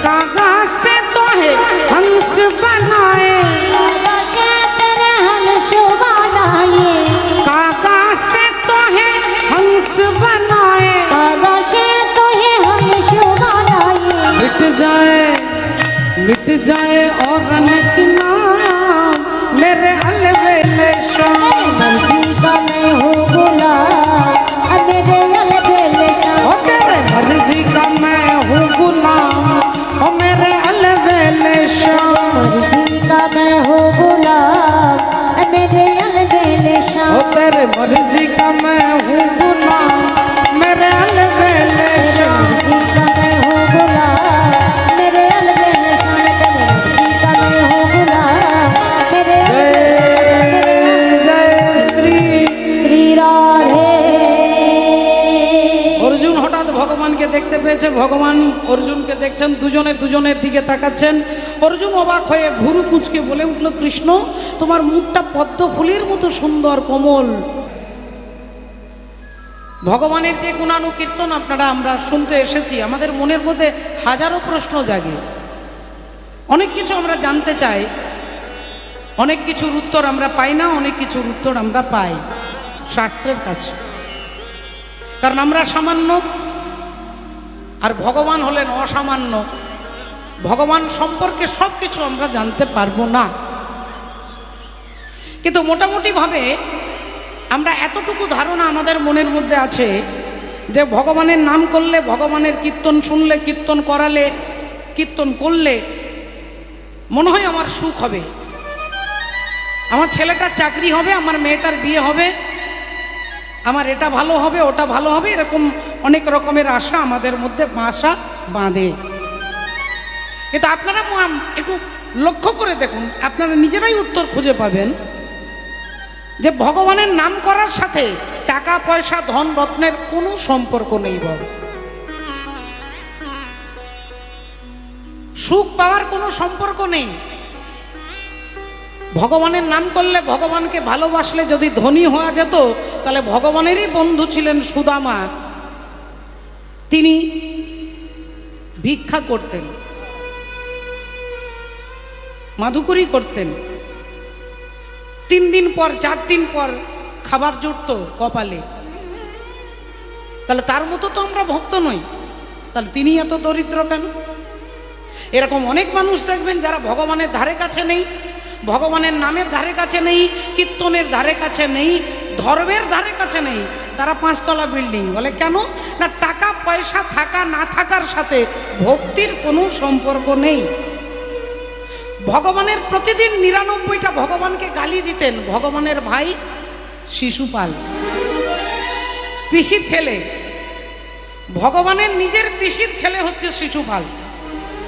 कागज से तो है हंस बनाए। आकाश तेरे हंस बनाए। कागज से तो है हंस बनाए। आकाश तो है हंस बनाए। मिट जाए और अनक नाम मेरे अलबेले शाम। मर्जी का मैं हूँ गुलाम, अब मेरे अलबेले शाम। ओ तेरे मर्जी का मैं हूँ गुलाम, ओ मेरे अलबेले शाम। मर्जी का मैं हूँ गुलाम, अब मेरे अलबेले ओ शाम। तेरे मर्जी का मैं हूँ गुलाम, मेरे अलबेले शाम। मर्जी का मैं हूँ गुलाम, मेरे अलबेले शाम। तेरे मर्जी का मैं हूँ गुलाम, मेरे जय जय श्री। श्री राधे। অর্জুন হঠাৎ ভগবানকে দেখতে পেয়েছে। ভগবান অর্জুনকে দেখছেন, দুজনে দুজনের দিকে তাকাচ্ছেন। অর্জুন অবাক হয়ে ভুরু কুঁচকে বলে উঠল, কৃষ্ণ তোমার মুখটা পদ্ম ফুলের মতো সুন্দর কোমল। ভগবানের যে গুণানুকীর্তন আপনারা আমরা শুনতে এসেছি, আমাদের মনের মধ্যে হাজারো প্রশ্ন জাগে। অনেক কিছু আমরা জানতে চাই, অনেক কিছুর উত্তর আমরা পাই না, অনেক কিছুর উত্তর আমরা পাই শাস্ত্রের কাছে। কারণ আমরা সামান্য আর ভগবান হলেন অসামান্য। ভগবান সম্পর্কে সব কিছু আমরা জানতে পারবো না, কিন্তু মোটামুটিভাবে আমরা এতটুকু ধারণা আমাদের মনের মধ্যে আছে যে ভগবানের নাম করলে, ভগবানের কীর্তন শুনলে, কীর্তন করালে, কীর্তন করলে মনে হয় আমার সুখ হবে, আমার ছেলেটার চাকরি হবে, আমার মেয়েটার বিয়ে হবে, আমার এটা ভালো হবে, ওটা ভালো হবে, এরকম অনেক রকমের আশা আমাদের মধ্যে বাসা বাঁধে। কিন্তু আপনারা একটু লক্ষ্য করে দেখুন, আপনারা নিজেরাই উত্তর খুঁজে পাবেন যে ভগবানের নাম করার সাথে টাকা পয়সা ধন রত্নের কোনো সম্পর্ক নেই। বাবা সুখ পাওয়ার কোনো সম্পর্ক নেই। ভগবানের নাম করলে, ভগবানকে ভালোবাসলে যদি ধনী হওয়া যেত, তাহলে ভগবানেরই বন্ধু ছিলেন সুদামা, তিনি ভিক্ষা করতেন, মাধুকরী করতেন। 3 দিন পর 4 দিন পর খাবার জুটতো কপালে। তাহলে তার মতো তো আমরা ভক্ত নই, তাহলে তিনি এত দরিদ্র কেন? এরকম অনেক মানুষ দেখবেন যারা ভগবানের ধারে কাছে নেই, ভগবানের নামের ধারে কাছে নেই, কীর্তনের ধারে কাছে নেই, ধর্মের ধারে কাছে নেই, তারা 5 তলা বিল্ডিং। বলে কেন? না, টাকা পয়সা থাকা না থাকার সাথে ভক্তির কোনো সম্পর্ক নেই। ভগবানের প্রতিদিন 99টা ভগবানকে গালি দিতেন ভগবানের ভাই শিশুপাল, পিসির ছেলে। ভগবানের নিজের পিসির ছেলে হচ্ছে শিশুপাল,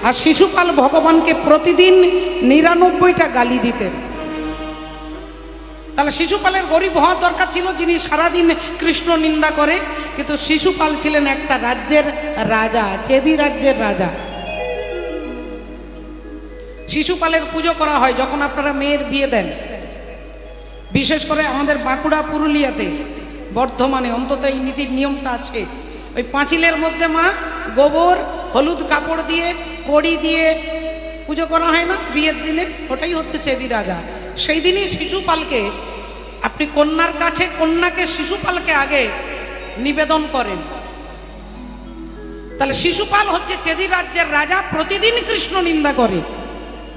আর শিশুপাল ভগবানকে প্রতিদিন 99টা গালি দিতেন। তাহলে শিশুপালের গরিব হওয়ার দরকার ছিল, যিনি সারাদিন কৃষ্ণ নিন্দা করে। কিন্তু শিশুপাল ছিলেন একটা রাজ্যের রাজা, চেদি রাজ্যের রাজা। শিশুপালের পুজো করা হয় যখন আপনারা মেয়ের বিয়ে দেন, বিশেষ করে আমাদের বাঁকুড়া, পুরুলিয়াতে, বর্ধমানে অন্তত এই নীতির নিয়মটা আছে। ওই পাঁচিলের মধ্যে মা গোবর হলুদ কাপড় দিয়ে কড়ি দিয়ে পুজো করা হয় না বিয়ের দিনে, ওটাই হচ্ছে চেদি রাজা। সেই দিনই শিশুপালকে আপনি কন্যার কাছে, কন্যাকে শিশুপালকে আগে নিবেদন করেন। তাহলে শিশুপাল হচ্ছে চেদি রাজ্যের রাজা, প্রতিদিন কৃষ্ণ নিন্দা করে।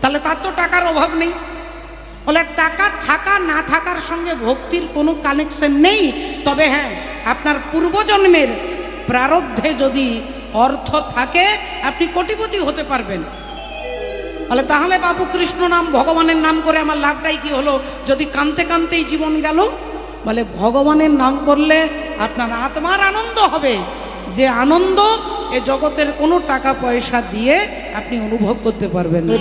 তাহলে তার তো টাকার অভাব নেই। বলে টাকা থাকা না থাকার সঙ্গে ভক্তির কোনো কানেকশন নেই। তবে হ্যাঁ, আপনার পূর্বজন্মের প্রারব্ধে যদি অর্থ থাকে আপনি কোটিপতি হতে পারবেন। বলে তাহলে বাবু কৃষ্ণ নাম, ভগবানের নাম করে আমার লাভটাই কি হলো যদি কাঁদতে কাঁদতেই জীবন গেল? বলে ভগবানের নাম করলে আপনার আত্মার আনন্দ হবে, যে আনন্দ এ জগতের কোনো টাকা পয়সা দিয়ে আপনি অনুভব করতে পারবেন না।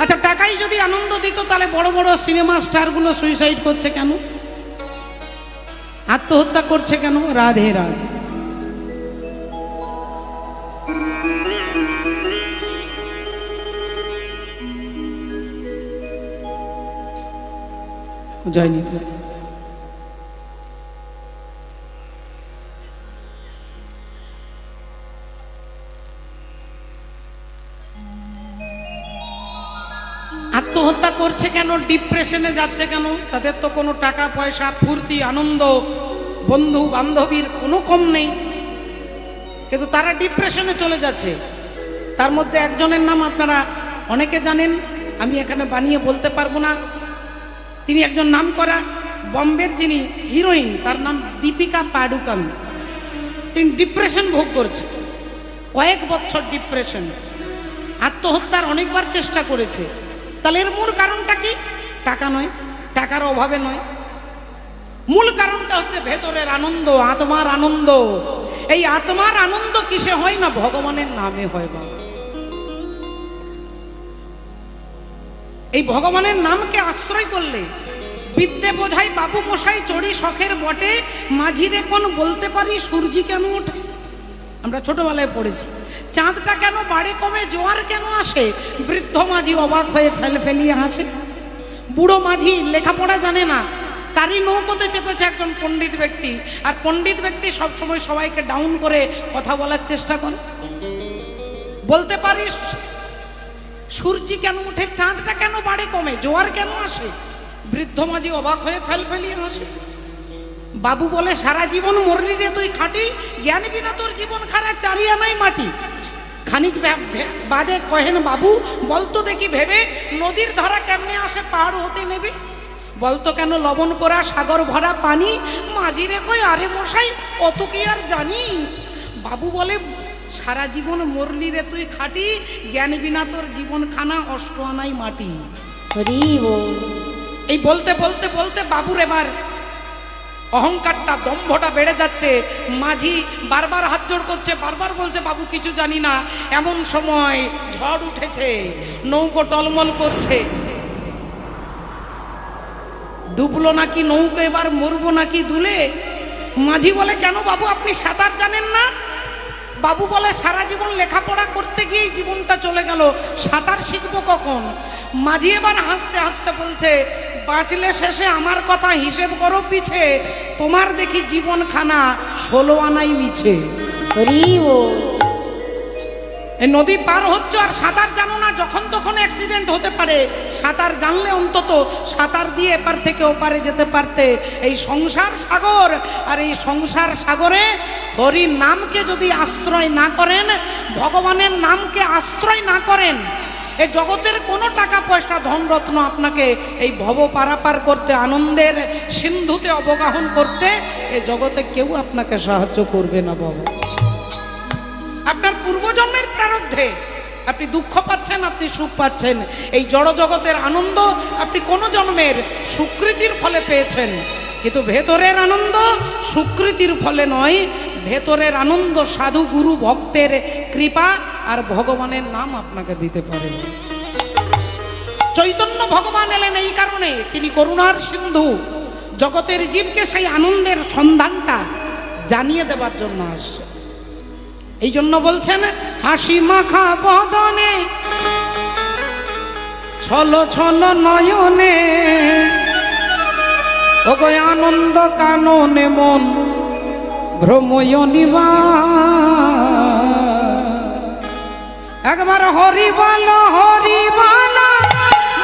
আচ্ছা, টাকাই যদি আনন্দ দিত তাহলে বড় বড় সিনেমা স্টারগুলো সুইসাইড করছে কেন, আত্মহত্যা করছে কেন? রাধে রাধে। জয় নিতাই। আত্মহত্যা করছে কেন, ডিপ্রেশনে যাচ্ছে কেন? তাদের তো কোনো টাকা পয়সা, ফুর্তি, আনন্দ, বন্ধু বান্ধবীর কোনো কম নেই, কিন্তু তারা ডিপ্রেশনে চলে যাচ্ছে। তার মধ্যে একজনের নাম আপনারা অনেকে জানেন, আমি এখানে বানিয়ে বলতে পারবো না। তিনি একজন নামকরা বম্বের যিনি হিরোইন, তার নাম দীপিকা পাডুকোন। তিনি ডিপ্রেশন ভোগ করছে, কয়েক বছর ডিপ্রেশন, আত্মহত্যার অনেকবার চেষ্টা করেছে। তাহলে এর মূল কারণটা কি? টাকা নয়, টাকার অভাবে নয়, মূল কারণটা হচ্ছে ভেতরের আনন্দ, আত্মার আনন্দ। এই আত্মার আনন্দ কিসে হয়? না, ভগবানের নামে হয় বাবা। এই ভগবানের নামকে আশ্রয় করলে বিদ্যে বোঝাই বাবু মশাই চড়ি শখের বটে, মাঝিরে কোন বলতে পারি সূর্যি কেন ওঠে। আমরা ছোটবেলায় পড়েছি, চাঁদটা কেন বাড়ে কমে, জোয়ার কেন আসে, বৃদ্ধ মাঝি অবাক হয়ে ফেলিয়ে হাসে। বুড়ো মাঝি লেখাপড়া জানে না, তারই নৌকোতে চেপেছে একজন পণ্ডিত ব্যক্তি, আর পণ্ডিত ব্যক্তি সবসময় সবাইকে ডাউন করে কথা বলার চেষ্টা করে। বলতে পারিস সূর্যি কেন ওঠে, চাঁদটা কেন বাড়ে কমে, জোয়ার কেন আসে, বৃদ্ধ মাঝি অবাক হয়ে ফেলিয়ে হাসে। বাবু বলে সারা জীবন মরলি রে তুই খাটি, জ্ঞান বিনা তোর জীবন খারা চারিয়া নাই মাটি। খানিক বাদে কহেন বাবু বলতো দেখি ভেবে, নদীর ধারা কেমনে আসে পাহাড় হতে নেবে, বলতো কেন লবণ পোড়া সাগর ভরা পানি, মাঝি রে কই আরে মশাই অত কি আর জানি। বাবু বলে সারা জীবন মরলি রে তুই খাটি, জ্ঞান বিনা তোর জীবন খানা অষ্ট আনাই মাটি। এই বলতে বলতে বলতে বাবুর এবার অহংকারটা, দম্ভটা বেড়ে যাচ্ছে। মাঝি বারবার হাত জোড় করছে, বারবার বলছে বাবু কিছু জানি না। এমন সময় ঝড় উঠেছে, নৌকো টলমল করছে। ডুবলো নাকি নৌকো, এবার মরবো নাকি দুলে। মাঝি বলে কেন বাবু আপনি সাঁতার জানেন না? বাবু বলে সারা জীবন লেখাপড়া করতে গিয়েই জীবনটা চলে গেল, সাঁতার শিখবো কখন? মাঝি এবার হাসতে হাসতে বলছে, বাঁচলে শেষে আমার কথা হিসেব করো পিছে, তোমার দেখি জীবনখানা 16 আনাই মিছে। এই নদী পার হচ্ছে আর সাঁতার জানো না, যখন তখন অ্যাক্সিডেন্ট হতে পারে। সাঁতার জানলে অন্তত সাঁতার দিয়ে এপার থেকে ওপারে যেতে পারতে। এই সংসার সাগর, আর এই সংসার সাগরে হরির নামকে যদি আশ্রয় না করেন, ভগবানের নামকে আশ্রয় না করেন, এই জগতের কোনো টাকা পয়সা ধনরত্ন আপনাকে এই ভব পারাপার করতে, আনন্দের সিন্ধুতে অবগাহন করতে এই জগতে কেউ আপনাকে সাহায্য করবে না বাবা। আপনার পূর্বজন্মের প্রারব্ধে আপনি দুঃখ পাচ্ছেন, আপনি সুখ পাচ্ছেন। এই জড় জগতের আনন্দ আপনি কোন জন্মের সুকৃতির ফলে পেয়েছেন, কিন্তু ভেতরের আনন্দ সুকৃতির ফলে নয়। ভেতরের আনন্দ সাধু গুরু ভক্তের কৃপা আর ভগবানের নাম আপনাকে দিতে পারে। চৈতন্য ভগবান এলেন এই কারণে, তিনি করুণার সিন্ধু, জগতের জীবকে সেই আনন্দের সন্ধানটা জানিয়ে দেবার জন্য আসছে। এই জন্য বলছেন, হাসি মাখা বদনে ছল ছল নয়নে, ওগো আনন্দ কাননে মন ভ্রময় নিবা। একবার হরি বল হরি বল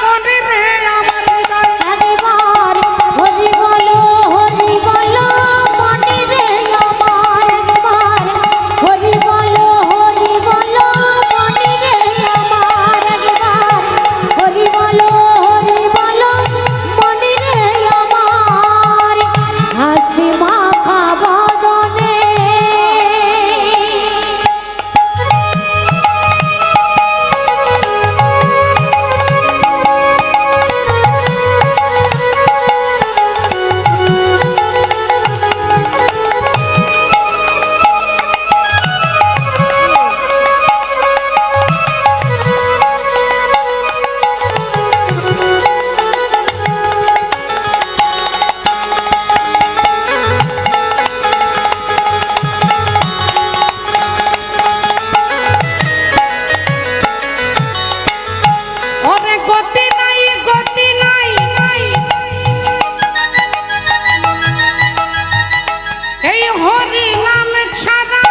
মনে রে আমার হৃদয়, একবার হরি বলো হরি বলো মনে রে আমার, একবার হরি বলো হরি বলো মনে রে আমার, একবার হরি বলো হরি বলো মনে রে আমার। হাসি মাখা বদনে ওরে গতি নাই গতি নাই, এই হরি নাম ছাড়া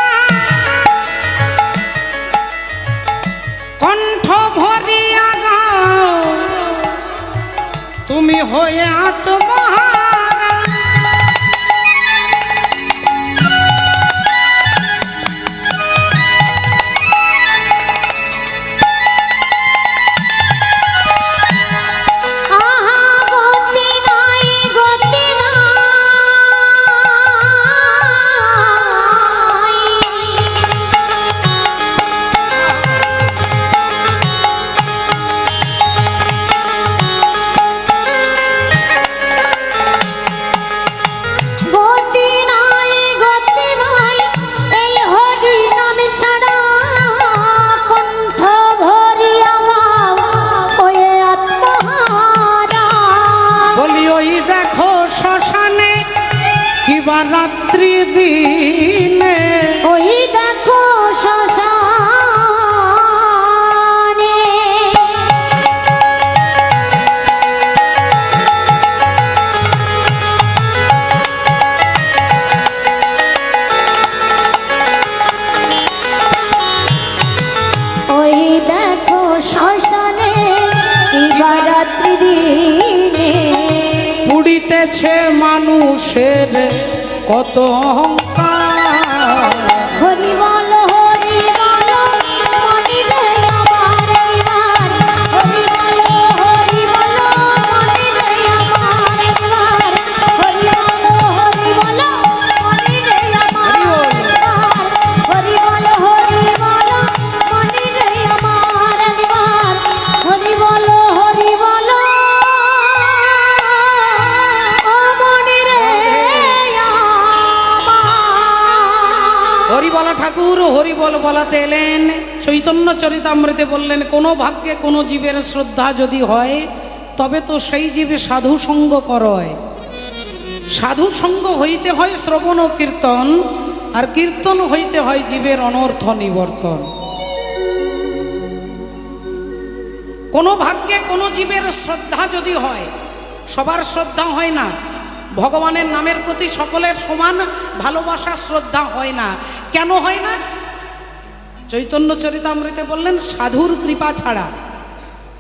কণ্ঠ ভরিয়া গাও তুমি হয়ে আত্মহারা। আহা গতি নাই গতি নাই, গতি নাই গতি নাই, এই হরি নাম ছাড়া কণ্ঠ ভরিয়া গাও ওয়ে আত্মহারা। বলি ওই দেখো শ্মশানে কিবা রাত্রি দিনে, ওই দেখো শ্মশানে ওই দেখো শ্মশানে কিবা রাত্রি দিনে, পুড়িতেছে মানুষের কত অহংকার। হরি বল হরি বল মনে রে আমার, একবার হরি বল হরি বল মনে রে আমার, একবার হরি বল হরি বল মনে রে আমার, একবার হরি বল হরি বল মনে রে আমার, একবার হরি বল হরি বল মনে রে আমার। হরিবল ঠাকুর হরিবল বলাতে এলেন। চৈতন্য চরিতামৃতে বললেন, কোনো ভাগ্যে কোনো জীবের শ্রদ্ধা যদি হয়, তবে তো সেই জীবে সাধু সঙ্গ করয়। সাধু সঙ্গ হইতে হয় শ্রবণ ও কীর্তন, আর কীর্তন হইতে হয় জীবের অনর্থ নিবর্তন। কোনো ভাগ্যে কোনো জীবের শ্রদ্ধা যদি হয়, সবার শ্রদ্ধা হয় না। ভগবানের নামের প্রতি সকলের সমান ভালোবাসা শ্রদ্ধা হয় না। কেন হয় না? চৈতন্য চরিতামৃতে বললেন, সাধুর কৃপা ছাড়া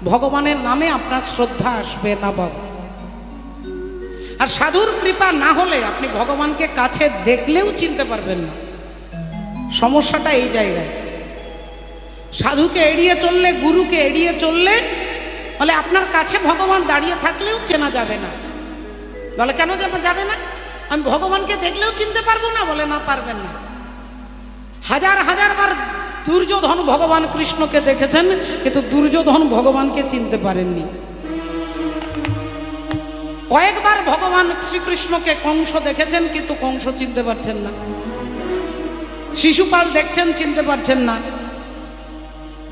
ভগবানের নামে আপনার শ্রদ্ধা আসবে না বাবা। আর সাধুর কৃপা না হলে আপনি ভগবানকে কাছে দেখলেও চিনতে পারবেন না। সমস্যাটা এই জায়গায়। সাধুকে এড়িয়ে চললে, গুরুকে এড়িয়ে চললে, বলে আপনার কাছে ভগবান দাঁড়িয়ে থাকলেও চেনা যাবে না। বলে কেন যাবে না? আমি ভগবানকে দেখলেও চিনতে পারবো না। বলে না, পারবেন না। হাজার হাজার বার দুর্যোধন ভগবান কৃষ্ণকে দেখেছেন, কিন্তু দুর্যোধন ভগবানকে চিনতে পারেননি। কয়েকবার ভগবান শ্রীকৃষ্ণকে কংস দেখেছেন, কিন্তু কংস চিনতে পারছেন না। শিশুপাল দেখছেন, চিনতে পারছেন না।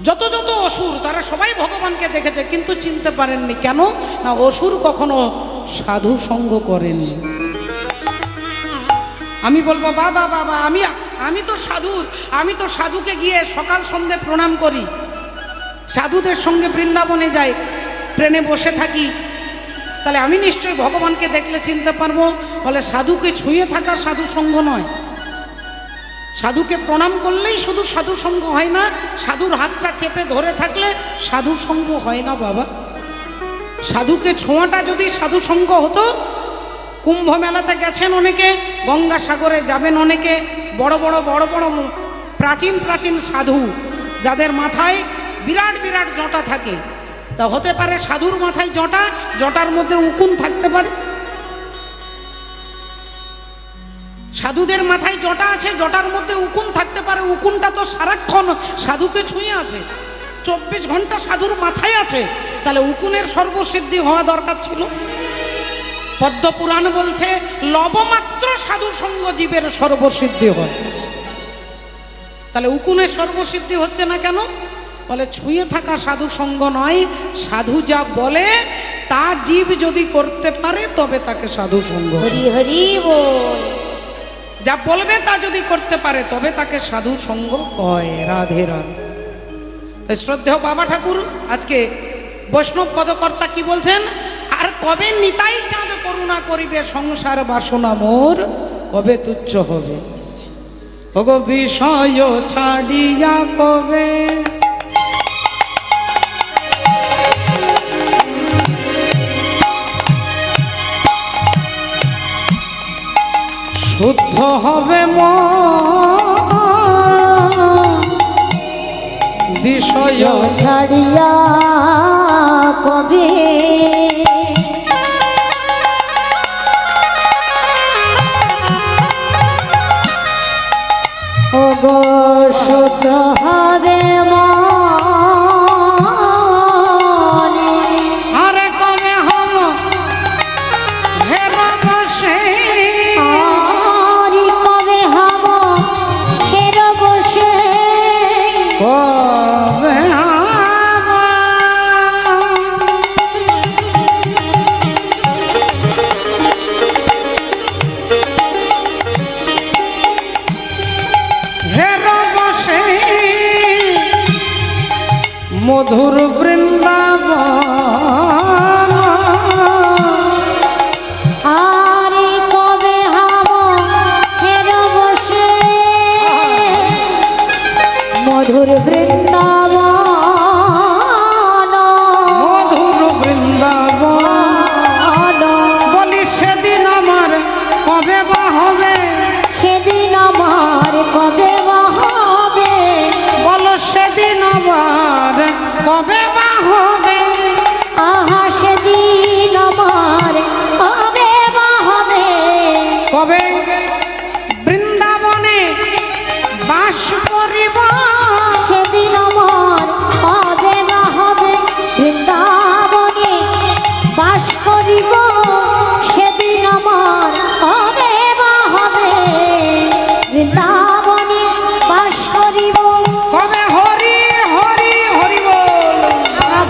যত যত অসুর, তারা সবাই ভগবানকে দেখেছে, কিন্তু চিনতে পারেননি। কেন না? অসুর কখনো সাধু সঙ্গ করেননি। আমি বলবো, বাবা বাবা, আমি তো সাধুর, আমি তো সাধুকে গিয়ে সকাল সন্ধ্যে প্রণাম করি, সাধুদের সঙ্গে বৃন্দাবনে যাই, ট্রেনে বসে থাকি, তাহলে আমি নিশ্চয়ই ভগবানকে দেখলে চিনতে পারবো। বলে সাধুকে ছুঁয়ে থাকা সাধু সঙ্গ নয়। সাধুকে প্রণাম করলেই শুধু সাধু সঙ্গ হয় না, সাধুর হাতটা চেপে ধরে থাকলে সাধু সঙ্গ হয় না বাবা। সাধুকে ছোঁয়াটা যদি সাধু সঙ্গ হতো, কুম্ভ মেলাতে গেছেন অনেকে, গঙ্গাসাগরে যাবেন অনেকে, বড় বড় প্রাচীন প্রাচীন সাধু, যাদের মাথায় বিরাট বিরাট জটা থাকে, তা হতে পারে সাধুর মাথায় জটা, জটার মধ্যে উকুন থাকতে পারে। সাধুদের মাথায় জটা আছে, জটার মধ্যে উকুন থাকতে পারে। উকুনটা তো সারাক্ষণ সাধুকে ছুঁয়ে আছে, 24 ঘন্টা সাধুর মাথায় আছে। তাহলে উকুনের সর্বসিদ্ধি হওয়া দরকার ছিল। পদ্মপুরাণ বলছে, লবমাত্র সাধু সঙ্গ জীবের সর্বসিদ্ধি হয়। তাহলে উকুনের সর্বসিদ্ধি হচ্ছে না কেন? বলে ছুঁয়ে থাকা সাধু সঙ্গ নয়, সাধু যা বলে তা জীব যদি করতে পারে তবে তাকে সাধু সঙ্গ। হরি হরি বল। যা বলবে তা যদি করতে পারে তবে তাকে সাধু সঙ্গ কয়। রাধে রাধে। তাই শ্রদ্ধেয় বাবা ঠাকুর আজকে বৈষ্ণব পদকর্তা কি বলছেন? আর কবে নিতাই চাঁদ করুণা করিবে, সংসার বাসনা মোর কবে তুচ্ছ হবে। ওগো বিষয় ছাড়িয়া কবে শুদ্ধ হবে বিষয় ছাড়িয়া কবে ওগো শুদ্ধ হবে মনে। আরে কবে হব হের বসে, আরে কবে হব হের বসে, কবে হব হের বসে মধুর বৃন্দাবন। আরে কবে হব হের বসে মধুর বৃন্দাবন, মধুর বৃন্দাবন। বলি সেদিন আমার কবে বা হবে, সেদিন আমার কবে বা হবে, বলো সেদিন আমার কবে বা হবে। আহা সেদিন আমার কবে বা হবে, কবে বৃন্দাবনে বাস করিব, সেদিন আমার কবে বা হবে, বৃন্দাবনে বাস করিব, সেদিন আমার কবে বা হবে, বৃন্দাবনে বাস করিব, কবে হরি হরি হরি বল,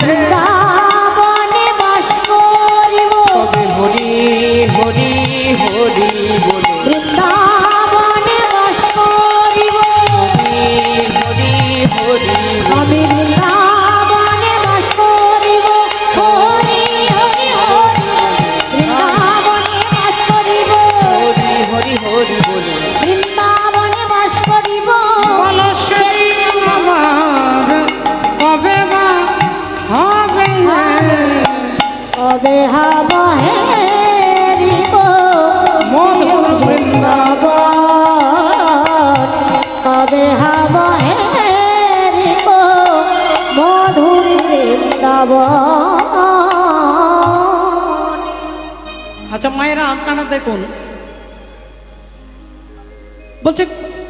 বৃন্দাবনে বাস করিব, কবে হরি হরি হরি বলে কবে হব হেরি গো মধুর বৃন্দাবন কবে হব হেরি গো মধুর বৃন্দাবন। আচ্ছা মায়েরা, আপনারা দেখুন, বলছে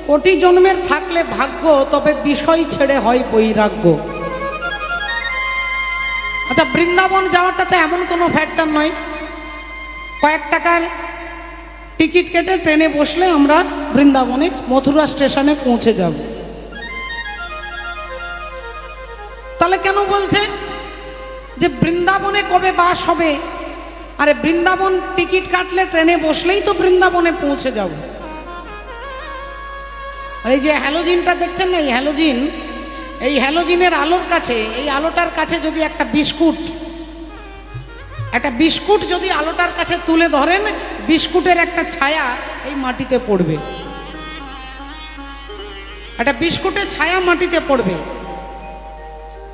কোটি জন্মের থাকলে ভাগ্য, তবে বিষয় ছেড়ে হয় বৈরাগ্য। আচ্ছা, বৃন্দাবন যাওয়াটা তো এমন কোনো ফ্যাক্টর নয়, কয়েক টাকার টিকিট কেটে ট্রেনে বসলে আমরা বৃন্দাবনে মথুরা স্টেশনে পৌঁছে যাব। তাহলে কেন বলছে যে বৃন্দাবনে কবে বাস হবে? আরে বৃন্দাবন টিকিট কাটলে ট্রেনে বসলেই তো বৃন্দাবনে পৌঁছে যাব। এই যে হ্যালোজিনটা দেখছেন না, এই হ্যালোজিনের আলোর কাছে, এই আলোটার কাছে যদি একটা বিস্কুট যদি আলোটার কাছে তুলে ধরেন, বিস্কুটের একটা ছায়া এই মাটিতে পড়বে, একটা বিস্কুটের ছায়া মাটিতে পড়বে।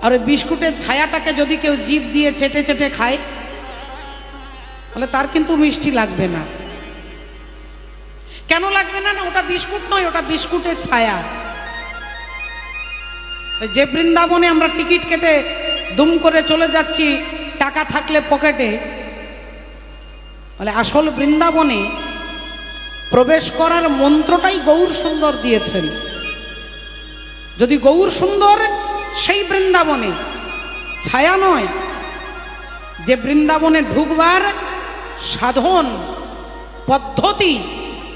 আর ওই বিস্কুটের ছায়াটাকে যদি কেউ জিভ দিয়ে চেটে চেটে খায়, তাহলে তার কিন্তু মিষ্টি লাগবে না। কেন লাগবে না? না, ওটা বিস্কুট নয়, ওটা বিস্কুটের ছায়া। যে বৃন্দাবনে আমরা টিকিট কেটে দুম করে চলে যাচ্ছি টাকা থাকলে পকেটে, মানে আসল বৃন্দাবনে প্রবেশ করার মন্ত্রটাই গৌর সুন্দর দিয়েছেন। যদি গৌর সুন্দর সেই বৃন্দাবনে, ছায়া নয়, যে বৃন্দাবনে ঢুকবার সাধন পদ্ধতি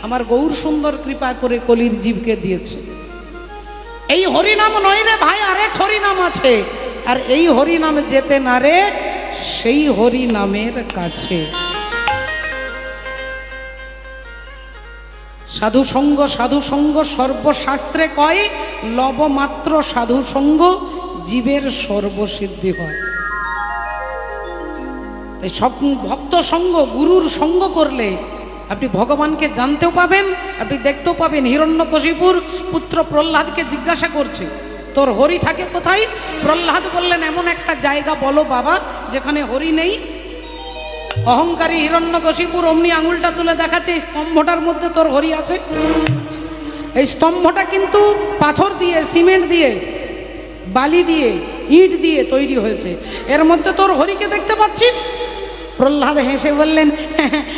আমার গৌর সুন্দর কৃপা করে কলির জীবকে দিয়েছে। এই হরিনাম নয় রে ভাই, আরেক হরিনাম আছে, আর এই হরিনামে যেতে না রে সেই হরিনামের কাছে। সাধু সঙ্গ সর্বশাস্ত্রে কয়, লবমাত্র সাধু সঙ্গ জীবের সর্বসিদ্ধি হয়। তাই সব ভক্ত সঙ্গ, গুরুর সঙ্গ করলে আপনি ভগবানকে জানতেও পাবেন, আপনি দেখতেও পাবেন। হিরণ্যকশিপুর পুত্র প্রহ্লাদকে জিজ্ঞাসা করছে, তোর হরি থাকে কোথায়? প্রহ্লাদ বললেন, এমন একটা জায়গা বলো বাবা যেখানে হরি নেই। অহংকারী হিরণ্যকশিপুর অমনি আঙুলটা তুলে দেখাচ্ছে, এই স্তম্ভটার মধ্যে তোর হরি আছে। এই স্তম্ভটা কিন্তু পাথর দিয়ে, সিমেন্ট দিয়ে, বালি দিয়ে, ইট দিয়ে তৈরি হয়েছে, এর মধ্যে তোর হরিকে দেখতে পাচ্ছিস? প্রহ্লাদ হেসে বললেন,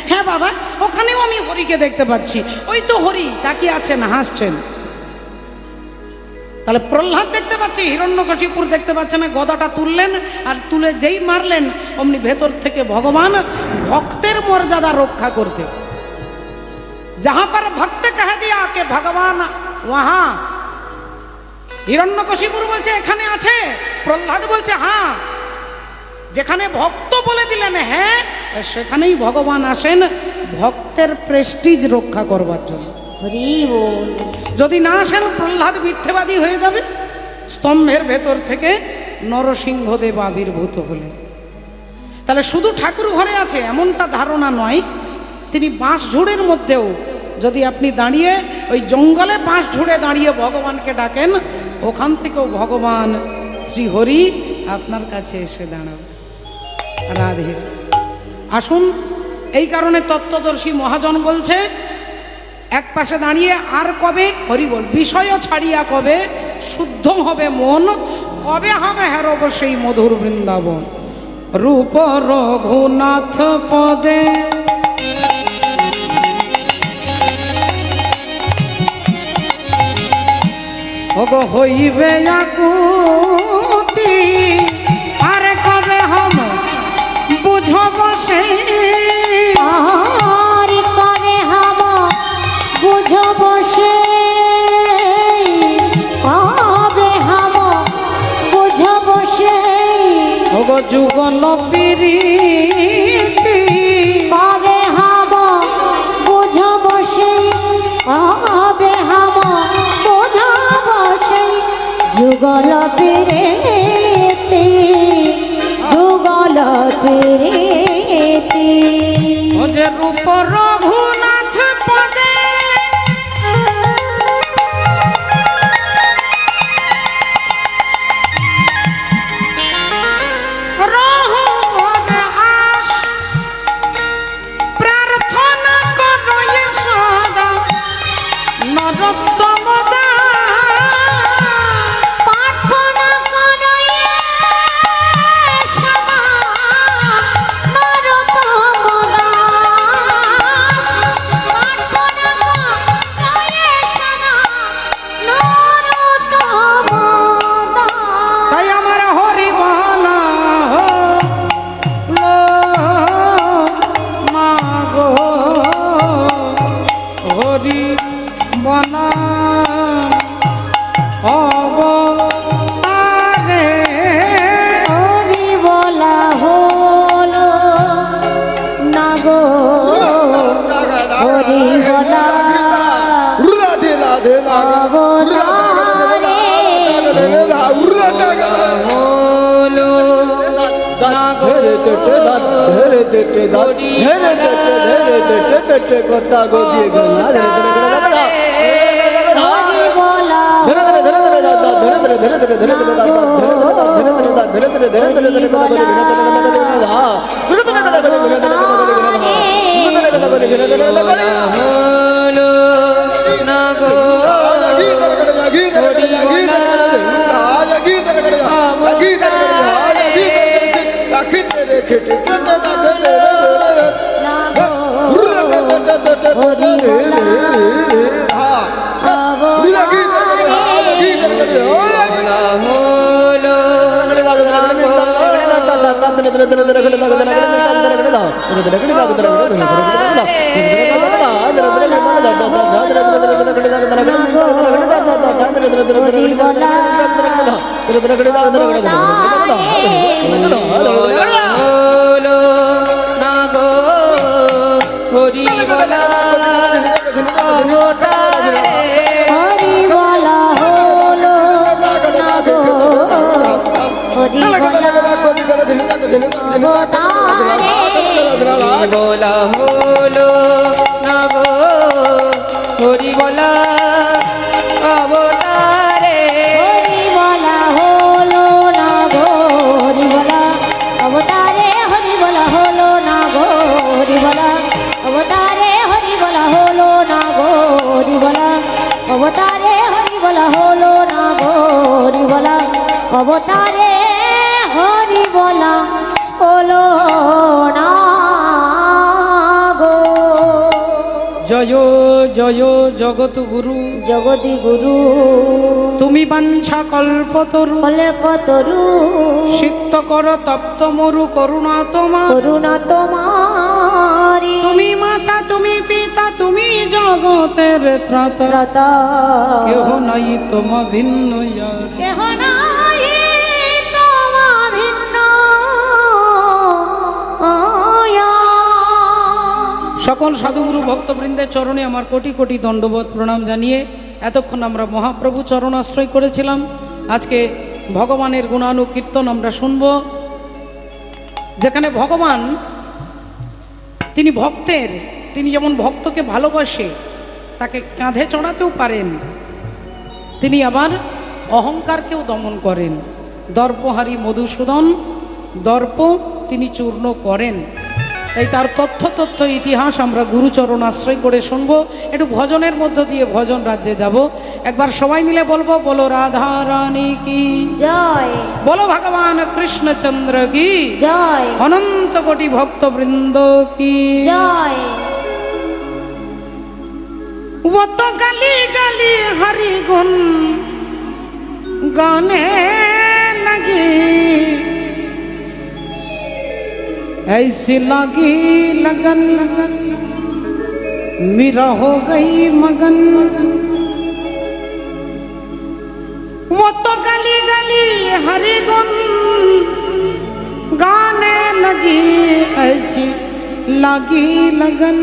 হ্যাঁ বাবা, ওখানেও আমি হরিকে দেখতে পাচ্ছি, ওই তো হরি তাকিয়ে আছেন, হাসছেন। তাহলে প্রহ্লাদ দেখতে পাচ্ছে, হিরণ্যকশিপুর দেখতে পাচ্ছে না। গদাটা তুললেন, আর তুলে যেই মারলেন, অমনি ভেতর থেকে ভগবান ভক্তের মর্যাদা রক্ষা করতে, যাহা पर ভক্ত কহ দিয়া কে ভগবান ওয়াহা। হিরণ্যকশিপুর বলছে এখানে আছে, প্রহ্লাদ বলছে হ্যাঁ। যেখানে ভক্ত বলে দিলেন হ্যাঁ, সেখানেই ভগবান আসেন ভক্তের প্রেস্টিজ রক্ষা করবার জন্য। হরি বল। যদি না আসেন, প্রহ্লাদ মিথ্যেবাদী হয়ে যাবে। স্তম্ভের ভেতর থেকে নরসিংহদেব আবির্ভূত হলেন। তাহলে শুধু ঠাকুর ঘরে আছে এমনটা ধারণা নয়, তিনি বাঁশ ঝুড়ের মধ্যেও যদি আপনি দাঁড়িয়ে ওই জঙ্গলে বাঁশ ঝুড়ে দাঁড়িয়ে ভগবানকে ডাকেন, ওখান থেকেও ভগবান শ্রীহরি আপনার কাছে এসে দাঁড়াবে। রাধে। আসুন, এই কারণে তত্ত্বদর্শী মহাজন বলছে, এক পাশে দাঁড়িয়ে, আর কবে হরি বল, বিষয় ছাড়িয়া কবে শুদ্ধ হবে মন, কবে হবে হেরব সেই মধুর বৃন্দাবন। রূপ রঘুনাথ পদে হইবে আকুতি, আরে কবে হম বুঝব সেই, আর করে হব বুঝব সেই, কবে হব বুঝব সেই, যুগল প্রীতি, কবে হব বুঝব সেই, কবে হব বুঝব সেই, যুগল প্রীতি, যুগল প্রীতি। যে রূপ রঘুনাথ পদে রঘুপদে আস কথা গদিয়ে গলা বলা হলো না গো হরি বলা অবতারে হরি বলা হলো না গো হরি বলা অবতারে হরি বলা হলো না গো হরি বলা অবতারে হরি বলা হলো না গো হরি বলা অবতারে হরি বলা হলো না গো হরি বলা অবতারে হরি বলা হলো না গো। জয় জয় জগৎ গুরু জগতি গুরু তুমি বাঞ্ছা কল্পতরু কল্পতরু সিক্ত কর তপ্ত মরু করুণা তোমার করুণা তোমারি তুমি মাতা তুমি পিতা তুমি জগতের ত্রাতা ত্রাতা কেহ নাই তোমা ভিন্ন ইয়ার কেহ নাই তোমা ভিন্ন আয়া। সকল সাধুগুরু ভক্তবৃন্দের চরণে আমার কোটি কোটি দণ্ডবোধ প্রণাম জানিয়ে এতক্ষণ আমরা মহাপ্রভু চরণ আশ্রয় করেছিলাম। আজকে ভগবানের গুণানুকীর্তন আমরা শুনব, যেখানে ভগবান তিনি ভক্তের, তিনি যেমন ভক্তকে ভালোবাসে তাকে কাঁধে চড়াতেও পারেন, তিনি আবার অহংকারকেও দমন করেন। দর্পহারী মধুসূদন দর্প তিনি চূর্ণ করেন। তাই তার তথ্য ইতিহাস আমরা গুরুচরণ আশ্রয় করে শুনব। একটু ভজনের মধ্য দিয়ে ভজন রাজ্যে যাব। একবার সবাই মিলে বলবো, বলো রাধা রানী কি জয়, বলো ভগবান কৃষ্ণচন্দ্র কি জয়, অনন্ত কোটি ভক্তবৃন্দ কি জয়। वो तो गली गली हरि गुण गाने लगी, ऐसी लगी लगन मेरा हो गई मगन। वो तो गली गली हरि गुण गाने लगी, ऐसी लगी लगन।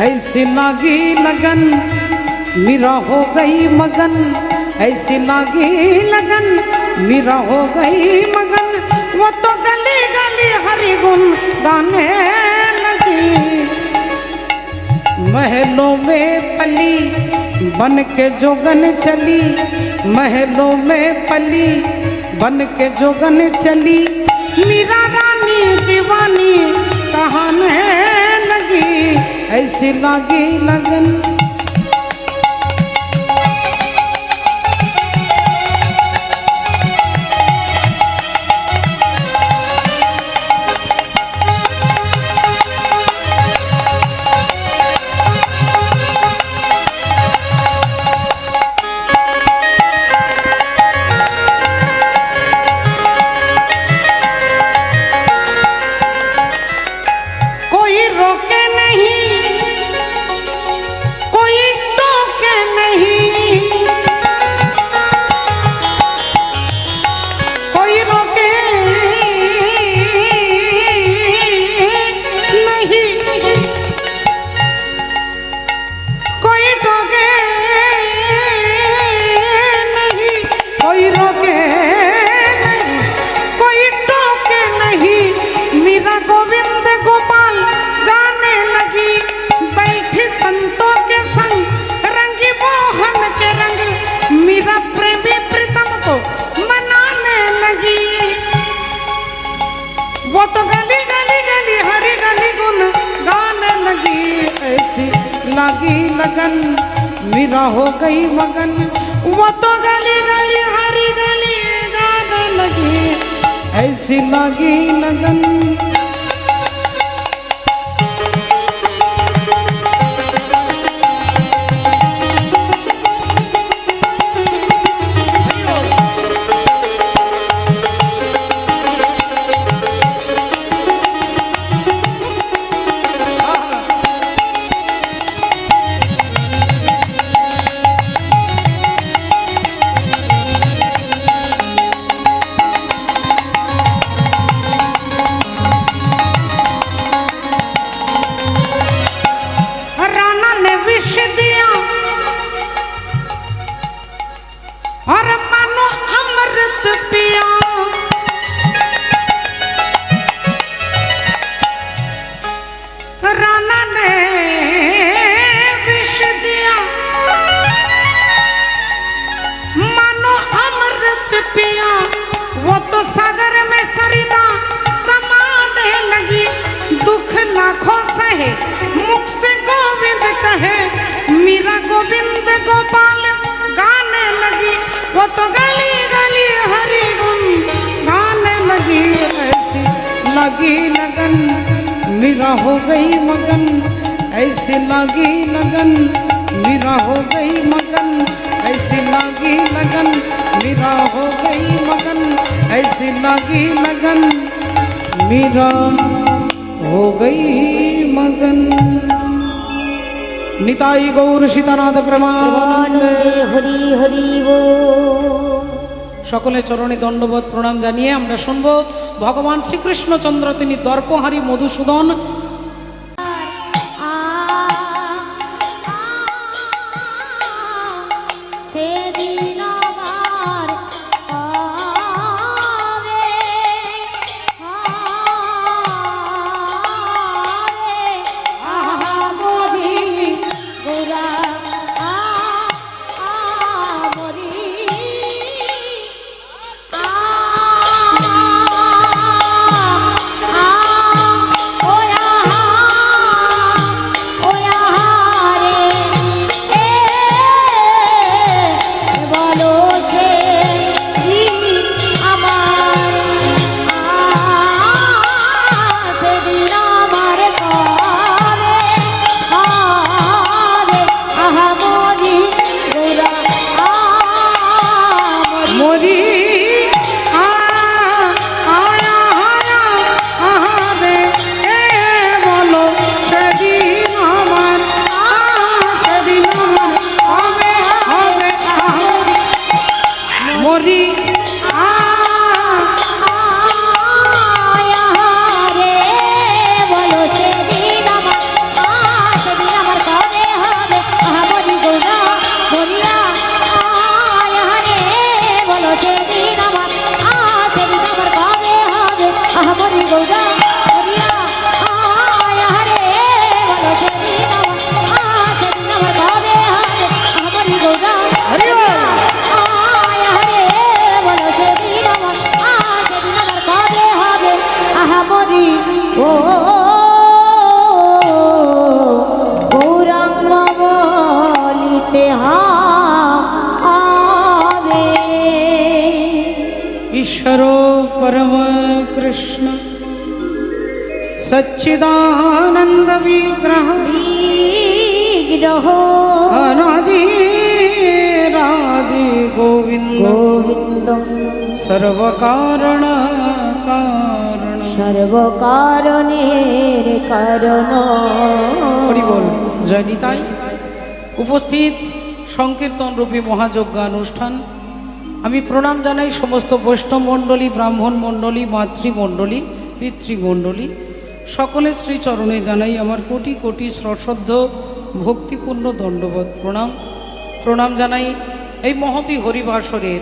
ऐसी लागी लगन मेरा हो गई मगन, ऐसी लागी लगन मेरा हो गई मगन। वो तो गली गली हरि गुण गाने लगी, महलों में पली बन के जोगन चली, महलों में पली बन के जोगन चली। मीरा रानी दीवानी कहाने लगी, ऐसी लागी लगन। गुन गाने लगी ऐसी लगी लगन मेरा हो गई मगन वो तो गली गली हरी गली गाने लगी ऐसी लगी लगन और मानो अमृत पिया राणा ने विष दिया मानो अमृत पिया वो तो सागर में सरिता समाने लगी दुख लाखों सहे मुख से गोविंद कहे मेरा गोविंद गोपाल गाने लगी वो तो गली गली हरि गुन गाने लगी ऐसी लगी लगन मेरा हो गई मगन ऐसी लगी लगन मेरा हो गई मगन ऐसी लगी लगन मेरा हो गई मगन ऐसी लगी लगन मेरा हो गई मगन निताई गौर सीतानाथ प्रमानंदे হরি হরি বল। সকলে চরণে দণ্ডবোধ প্রণাম জানিয়ে আমরা শুনব ভগবান শ্রীকৃষ্ণচন্দ্র তিনি দর্পহারী মধুসূদন সেদিন আমার হবে আহামরি গোরা আমরি ईश्वरो परम कृष्ण सच्चिदानंद विग्रह अनादि राधि गोविंद सर्व कारण कारण सर्व कारणेर कारण हरि बोल जय निताई। उपस्थित संकीर्तन रूपी महायज्ञानुष्ठान আমি প্রণাম জানাই সমস্ত বৈষ্ণব মণ্ডলী, ব্রাহ্মণ মণ্ডলী, মাতৃমণ্ডলী, পিতৃমণ্ডলী সকলের শ্রীচরণে জানাই আমার কোটি কোটি সশ্রদ্ধ ভক্তিপূর্ণ দণ্ডবোধ প্রণাম। প্রণাম জানাই এই মহতী হরিবাসরের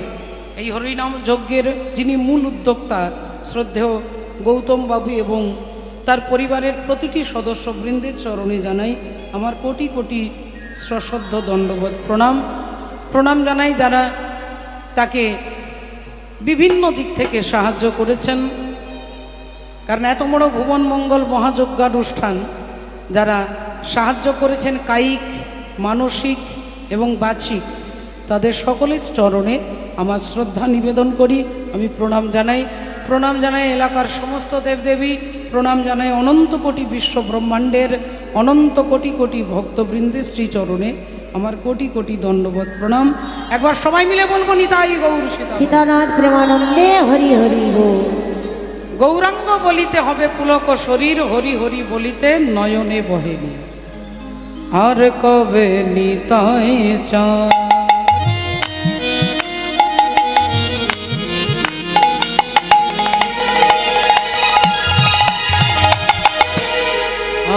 এই হরিনাম যজ্ঞের যিনি মূল উদ্যোক্তা শ্রদ্ধেয় গৌতম বাবু এবং তার পরিবারের প্রতিটি সদস্যবৃন্দের চরণে জানাই আমার কোটি কোটি সশ্রদ্ধ দণ্ডবোধ প্রণাম। প্রণাম জানাই যারা তাকে বিভিন্ন দিক থেকে সাহায্য করেছেন, কারণ এত বড় ভুবন মঙ্গল মহাযজ্ঞানুষ্ঠান যারা সাহায্য করেছেন কায়িক, মানসিক এবং বাচিক, তাদের সকলের চরণে আমার শ্রদ্ধা নিবেদন করি, আমি প্রণাম জানাই এলাকার সমস্ত দেবদেবী, প্রণাম জানাই অনন্ত কোটি বিশ্ব ব্রহ্মাণ্ডের অনন্ত কোটি কোটি ভক্তবৃন্দের শ্রীচরণে আমার কোটি কোটি দণ্ডবোধ প্রণাম। একবার সবাই মিলে বলবো নিতাই গৌর সীতা। সীতানাথ প্রেমানন্দে হরি হরি বল। গৌরাঙ্গ বলিতে হবে পুলক শরীর, হরি হরি বলিতে নয়নে বহেনি। আর কবে নিতাই চা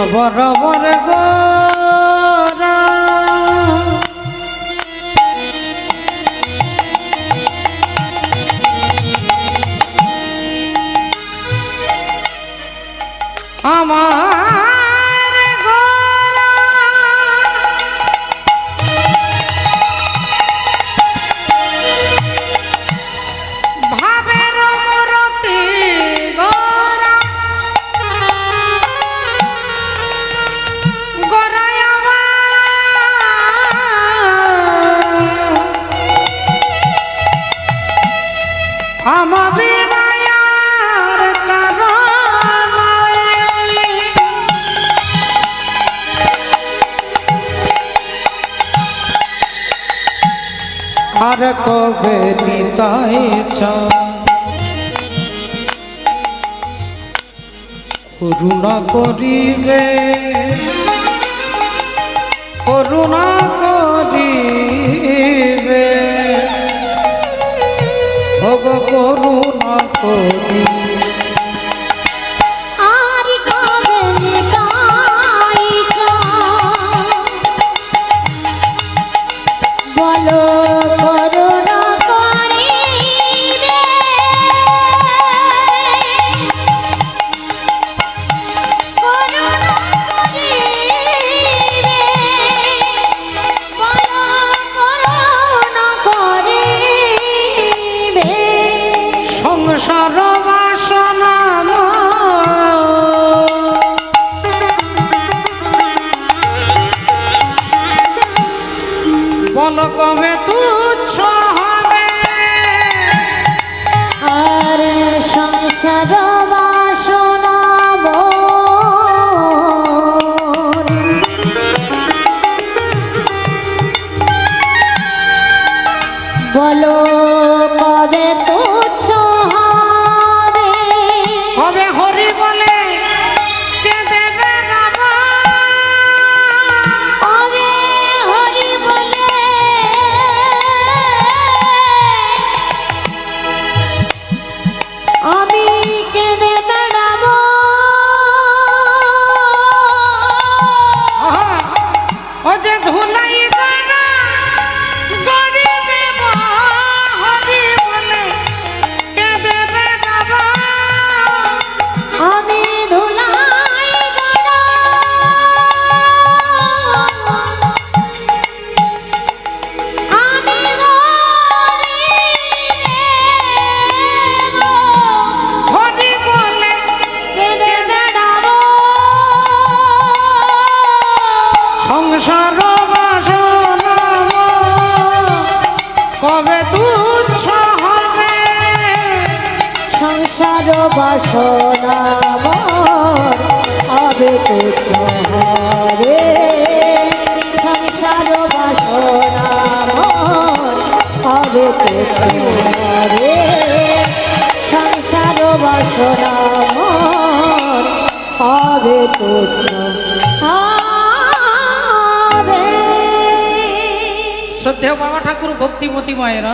আবার আবার গোরা আমার গোরা ভাবের মরতে গোরা গোরায় আমার বিনায়ার কারণ আর কবে নিতাই চা করুণা করিবে, করুণা করিবে, ভগ করুণা করিবে। আর কবে নিতাই চা বলো করুণা করিবে, করুণা করিবে, বলো করুণা করিবে। সংসার বাসনা বল কবে তুচ্ছ হবে, আর সংসার বাসনা মোর বলো কবে তুচ্ছ হবে, কবে হরি বলে কে দেবে রামা, কবে হরি বলে আমি কেঁদে বেড়াবো, আহা, ও যে ধুলাই গানা গড়ি দেব হরি বলে কে দেবে রামা, আমি ধুলাই গড়া আমি গড়ি দেব, হরি বলে কেঁদে বেড়াবো, সংসার বাসনা কবে তুচ্ছ হবে, সংসার বাসনা মোর আবে তুচ্ছ হবে, সংসার বাসনা মোর আবে তুচ্ছ হবে, সংসার বাসনা মোর আবে তুচ্ছ হবে। শ্রদ্ধেয় বাবা ঠাকুর ভক্তিমতী মায়েরা,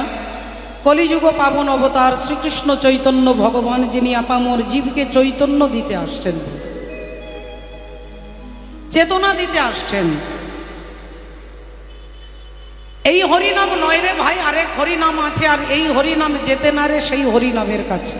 কলিযুগ পাবন অবতার শ্রীকৃষ্ণ চৈতন্য ভগবান যিনি আপামর জীবকে চৈতন্য দিতে আসছেন, চেতনা দিতে আসছেন। এই হরিনাম নয় রে ভাই, আরেক হরিনাম আছে, আর এই হরিনাম যেতে না রে সেই হরিনামের কাছে।